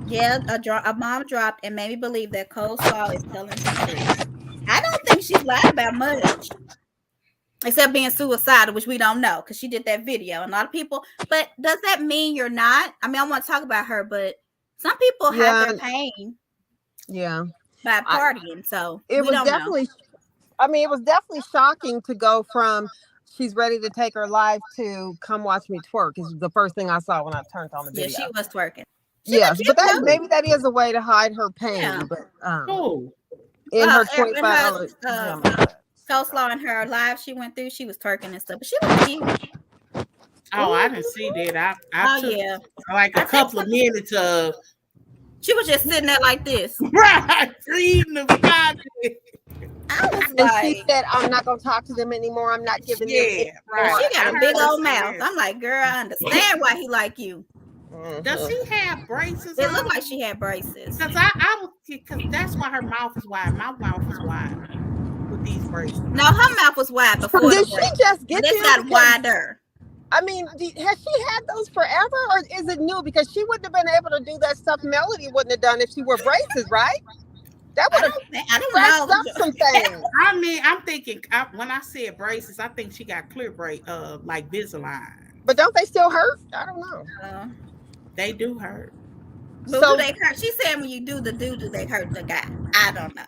Yeah, a bomb dropped and made me believe that Coleslaw is telling the truth. I don't think she's lied about much, except being suicidal, which we don't know because she did that video. And a lot of people, but does that mean you're not? I mean, I want to talk about her, but some people have their pain. Yeah. By partying, so it was definitely. I mean, it was definitely shocking to go from she's ready to take her life to come watch me twerk. Is the first thing I saw when I turned on the video. Yeah, she was twerking. Yes, but maybe that is a way to hide her pain. Yeah. But in her 25 Coleslaw in her live she went through, she was twerking and stuff, but she was cute. Oh, I didn't see that. I took like a couple of minutes of. She was just sitting there like this, right? Reading the content. I was and she said, "I'm not gonna talk to them anymore. I'm not giving them." Right. She got a big old mouth. I'm like, girl, I understand why he like you. Does she have braces? It looked like she had braces. Because that's why her mouth is wide. My mouth is wide with these braces. No, her mouth was wide before. Did she just get this? Got wider. I mean, has she had those forever, or is it new? Because she wouldn't have been able to do that stuff Melody wouldn't have done if she wore braces, right? That would have scratched up some things. I mean, I'm thinking when I said braces, I think she got clear like Invisalign. But don't they still hurt? I don't know. They do hurt. But do they hurt? She said when you do they hurt the guy? I don't know.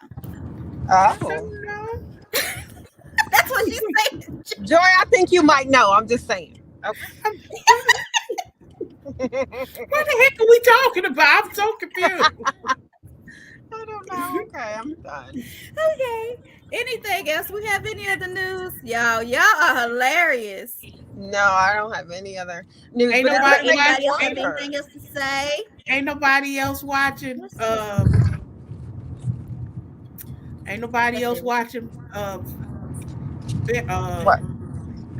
I don't know. That's what she said. Joy, I think you might know. I'm just saying. Okay. What the heck are we talking about? I'm so confused. I don't know. Okay, I'm done. Okay. Anything else? We have any other news? Y'all are hilarious. No, I don't have any other news. Ain't but nobody Anybody else watching. have anything else to say? Ain't nobody else watching. Ain't nobody else watching. What?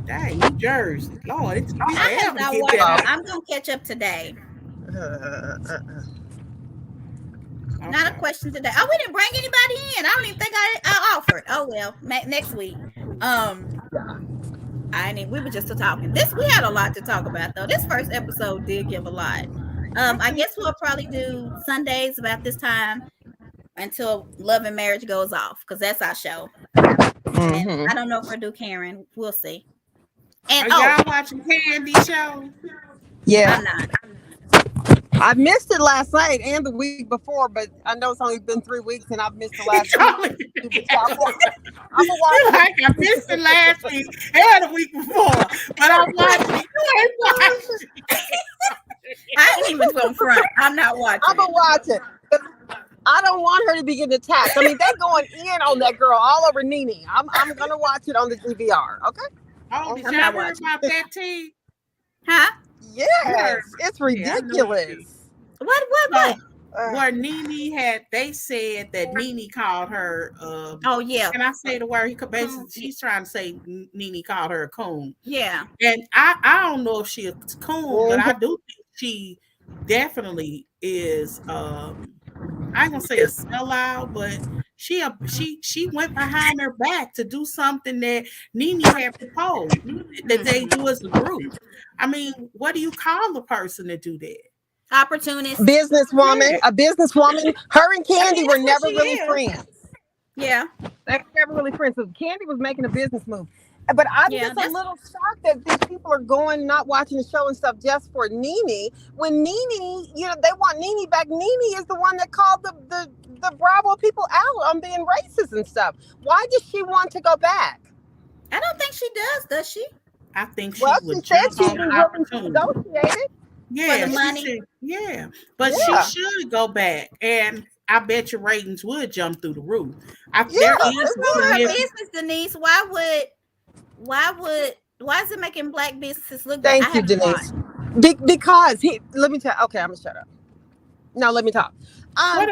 Dang, New Jersey. Lord, it's I have not watched. I'm gonna catch up today. Okay. Not a question today. Oh, we didn't bring anybody in. I don't even think I offered. Oh well, next week. We were just talking. We had a lot to talk about though. This first episode did give a lot. I guess we'll probably do Sundays about this time until Love and Marriage goes off because that's our show. And I don't know if we'll do Karen. We'll see. And are y'all watching Candy show? Yeah, I'm not. I missed it last night and the week before, but I know it's only been 3 weeks and I've missed the last week. I'm gonna watch it. Like I missed it last week and the week before, but I'm watching it. You ain't watching it. I ain't even from front. I'm not watching. I'm gonna watch it. I don't want her to be getting attacked. I mean, they're going in on that girl all over Nene. I'm gonna watch it on the DVR. Okay. Oh, did y'all hear about that tea? Huh? Yes, it's ridiculous. What? Where Nene they said that Nene called her. Oh yeah. Can I say the word? Basically, she's trying to say Nene called her a coon. Yeah. And I don't know if she's a coon, but I do think she definitely is. I ain't gonna say a sellout, but she went behind her back to do something that Nene had proposed that they do as a group. I mean, what do you call the person to do that? Opportunist. Businesswoman, a businesswoman. Her and Candy were never really friends. Yeah. They were never really friends. So Candy was making a business move. But I'm just a little shocked that these people are not watching the show and stuff just for Nene. When Nene, they want Nene back. Nene is the one that called the Bravo people out on being racist and stuff. Why does she want to go back? I don't think she does she? I think she said she was willing to negotiate it. Yeah, for the money. But she should go back, and I bet your ratings would jump through the roof. Her business, Denise. Why is it making black businesses look bad? Thank you, Denise. Because let me tell. Okay, I'm gonna shut up. No, let me talk.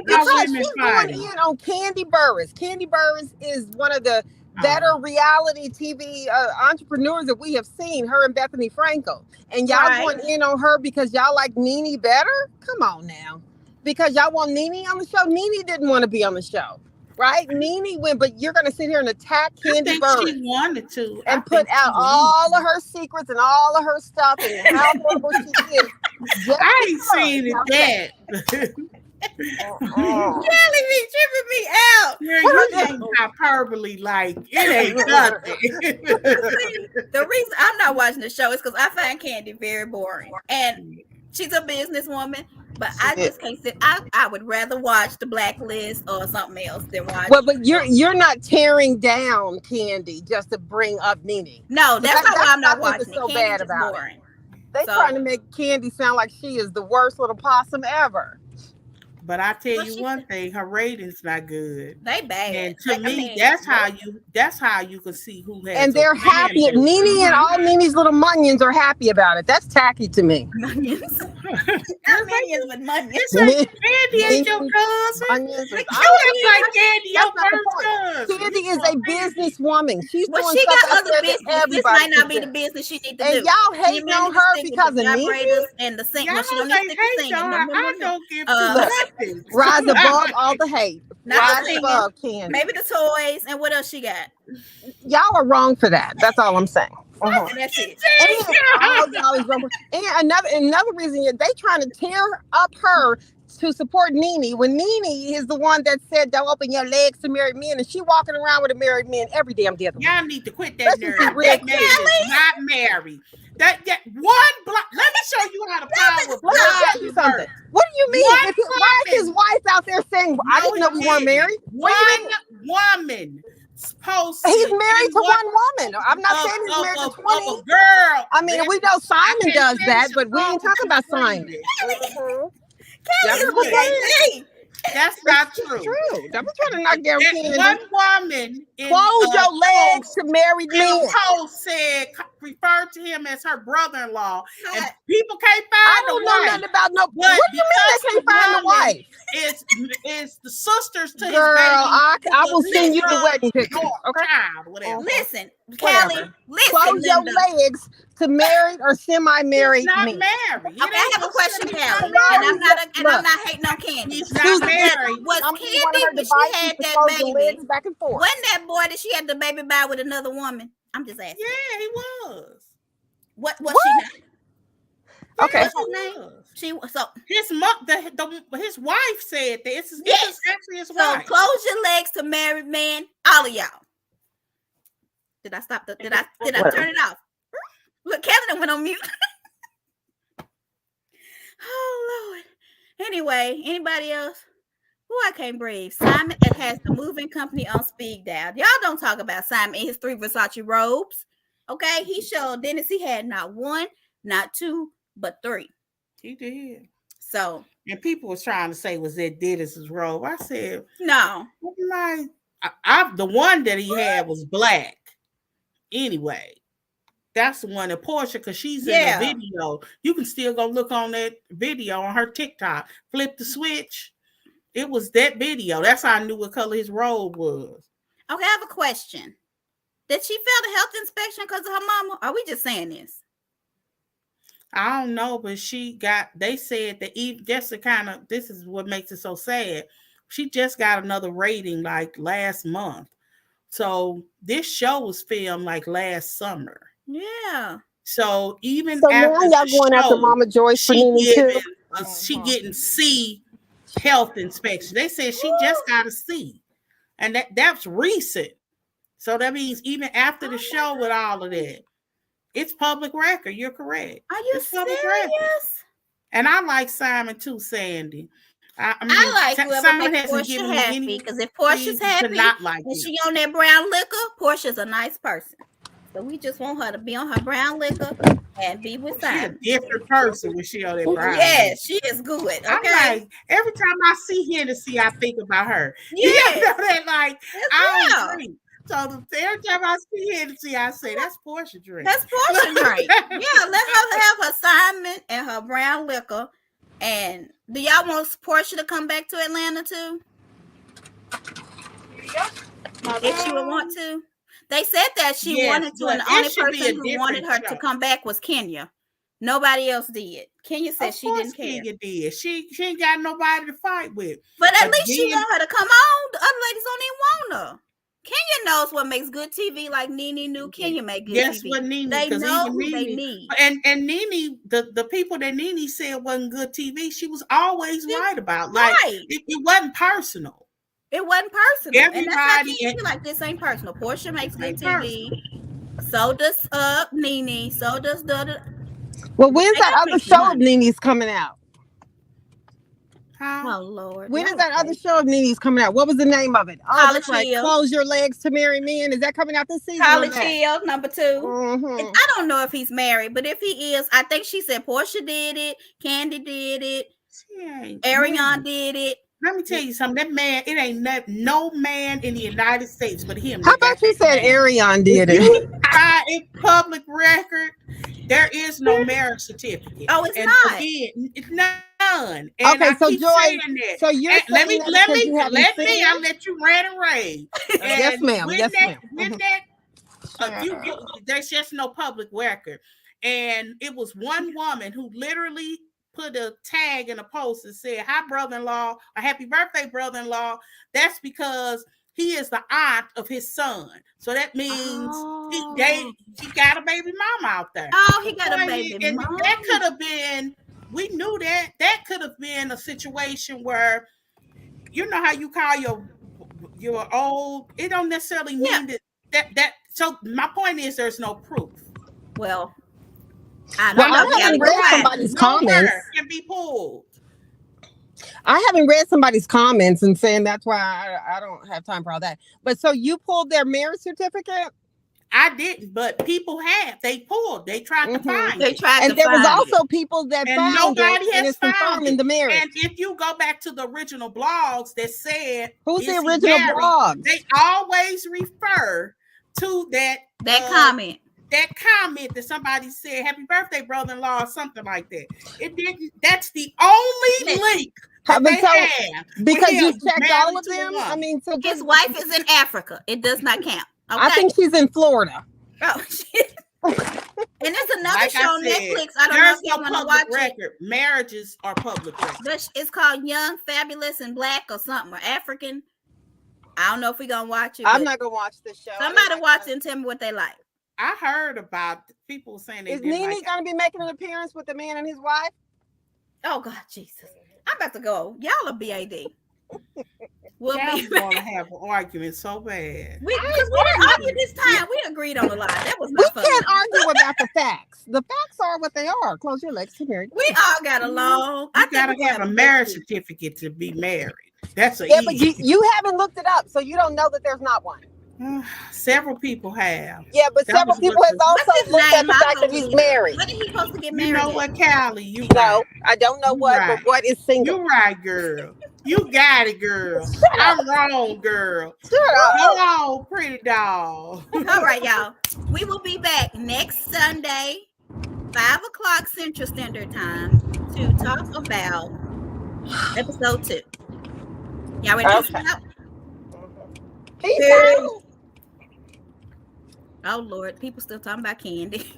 Because she's going in on Candy Burris. Candy Burris is one of the better reality TV entrepreneurs that we have seen. Her and Bethany Frankel, and y'all going in on her because y'all like Nene better. Come on now, because y'all want Nene on the show. Nene didn't want to be on the show. Right, Nene went, but you're gonna sit here and attack Candy Burris. She wanted to, and put out all of her secrets and all of her stuff and how horrible she is. I ain't seen it yet. Kelly be tripping me out. You're hyperbole, like it ain't nothing. The reason I'm not watching the show is because I find Candy very boring, and she's a businesswoman. But I just can't sit. I would rather watch The Blacklist or something else than watch. Well, but you're not tearing down Candy just to bring up Nene. No, that's not why I'm not watching. So bad about it. They trying to make Candy sound like she is the worst little possum ever. But I tell you one thing, her ratings not good. They bad. And to me, that's how you can see who has. And they're happy. Nene and all Nene's little minions are happy about it. That's tacky to me. Minions. Not minions, but minions. Candy ain't your cousin. Onions. You act like Candy your first cousin. Candy is a businesswoman. She's doing she stuff got other business. This might not be the business she needs to do. And y'all hating on her because of Nene. And the sink. Y'all she don't need to sing. I don't give rise above all the hate. Rise above Candy. Maybe the toys and what else she got. Y'all are wrong for that. That's all I'm saying. And that's it. And another reason they trying to tear up her to support Nene when Nene is the one that said don't open your legs to married men, and she walking around with a married man every damn day of the week. Y'all need to quit that Let's just narrative. be real That man is not married. That one block. Let me show you how to power. Let me tell you something. What do you mean? Why is his wife out there saying, I didn't know we weren't married? One woman posted. He's married to one woman. I'm not saying he's married to 20. A girl. I mean, we know Simon does that, but we ain't talking about Simon. That's not true. I'm trying to knock down Candy. One woman close your legs to married men. Post said referred to him as her brother-in-law, and people can't find I don't know nothing about no. What do you mean they can't find the wife? It's the sisters to Girl, his baby. I will send you the wedding picture. Okay, child, whatever. Listen, Callie, listen. Close your legs to married or semi-married men. men. Okay, I have a question, Callie, and I'm not hating on Candy. He's not married. Was Candy when she had that baby? Back and forth. Wasn't that boy that she had the baby by with another woman? I'm just asking. Yeah, he was. What she not? Okay. What's his name? She so his his wife said this is actually his wife. So close your legs to married men, all of y'all. Did I stop did I turn it off? Look, Kevin went on mute. Oh Lord. Anyway, anybody else? I can't breathe. Simon has the moving company on speed dial. Y'all don't talk about Simon and his 3 Versace robes. Okay, he showed Dennis he had not 1, not 2, but 3. He did. So, and people was trying to say, was that Dennis's robe? I said, no. Like, the one that he had was black. Anyway, that's the one that Portia, because she's in the video. You can still go look on that video on her TikTok. Flip the switch. It was that video. That's how I knew what color his robe was. Okay, I have a question. Did she fail the health inspection because of her mama? Or are we just saying this? I don't know, but they said that this is what makes it so sad. She just got another rating like last month. So this show was filmed like last summer. Yeah. So even after now y'all going after Mama Joyce for Nene too. She getting C health inspection. They said she just got a C. And that's recent. So that means even after the show with all of that, it's public record. You're correct. Are you serious? And I like Simon too, Sandy. I like whoever makes Portia happy, because if Portia's happy and she on that brown liquor, Portia's a nice person. So we just want her to be on her brown liquor and be with Simon. She's a different person when she on that brown. Yes, she is good. Okay. I'm like, every time I see Hennessy, I think about her. Yes. You know that, like, I don't drink. So every time I see Hennessy, I say, that's Portia drink. That's Portia drink. Yeah, let her have her Simon and her brown liquor. And do y'all want Portia to come back to Atlanta too? Yeah. If she would want to. They said that she wanted to, and the only person who wanted her to come back was Kenya. Nobody else did. Kenya said she didn't care. Kenya did. She ain't got nobody to fight with. But at least she want her to come on. The other ladies don't even want her. Kenya knows what makes good TV, like Nene knew Kenya make good TV. That's what Nene, they know who they need. And Nene, the people that Nene said wasn't good TV, she was always right about. Like, it wasn't personal. It wasn't personal. Everybody, and that's why Kenya like, this ain't personal. Portia makes good TV. So does Nene. So does the. Well, when's that other show of Nene's coming out? Oh Lord! When is that other show of Nene's coming out? What was the name of it? College Hill. Close Your Legs to Marry Men. Is that coming out this season? College Hill, number 2. Mm-hmm. I don't know if he's married, but if he is, I think she said Portia did it, Candy did it, Ariana did it. Let me tell you something. That man, it ain't no man in the United States but him. How about you said Ariana did it? In public record, there is no marriage certificate. Oh, it's not. Again, it's none. And okay, so Joy, so you're let me. I'll let you rant and rave. Yes, ma'am. Yes, ma'am. With that, there's just no public record. And it was one woman who literally put a tag in a post and said, "Hi, brother-in-law, a happy birthday, brother-in-law." That's because he is the aunt of his son. So that means he got a baby mama out there. Oh, he got a baby mama. That could have been we knew that could have been a situation where, you know how you call your old. It don't necessarily mean that. So my point is, there's no proof. Well, I haven't read somebody's comments. Can be pulled. I haven't read somebody's comments and saying that's why I don't have time for all that. But so you pulled their marriage certificate? I didn't, but people have. They pulled. They tried to find it. And there was also people that and found nobody it, has and it's confirming the marriage. And if you go back to the original blogs that said who's the original blogs, they always refer to that comment. That comment that somebody said, "Happy birthday, brother-in-law," or something like that. It didn't. That's the only link that they have. Because you checked all of them. I mean, so his wife is in Africa. It does not count. Okay? I think she's in Florida. Oh shit! And there's another show on Netflix. I don't know if you want to watch it. Marriages are public record. It's called Young, Fabulous, and Black or something, or African. I don't know if we're gonna watch it. I'm not gonna watch this show. Somebody watch it and tell me what they like. I heard about people saying they didn't Nene gonna be making an appearance with the man and his wife? Oh God, Jesus! I'm about to go. Y'all are BAD. We'll want to have an argument so bad. We didn't argue this time. We agreed on the line. That was not fun. We can't argue about the facts. The facts are what they are. Close your legs to marry. We all got along. You gotta have a marriage certificate to be married. That's but you haven't looked it up, so you don't know that there's not one. Several people have. Yeah, but several people have also looked at the fact that he's married. When is he supposed to get married? You know what, Callie? You know, I don't know what, but what is single? You're right, girl. You got it, girl. I'm wrong, girl. Come on, pretty doll. All right, y'all. We will be back next Sunday, 5:00 Central Standard Time, to talk about episode 2. Y'all ready to stop? Peace out. Oh Lord, people still talking about candy.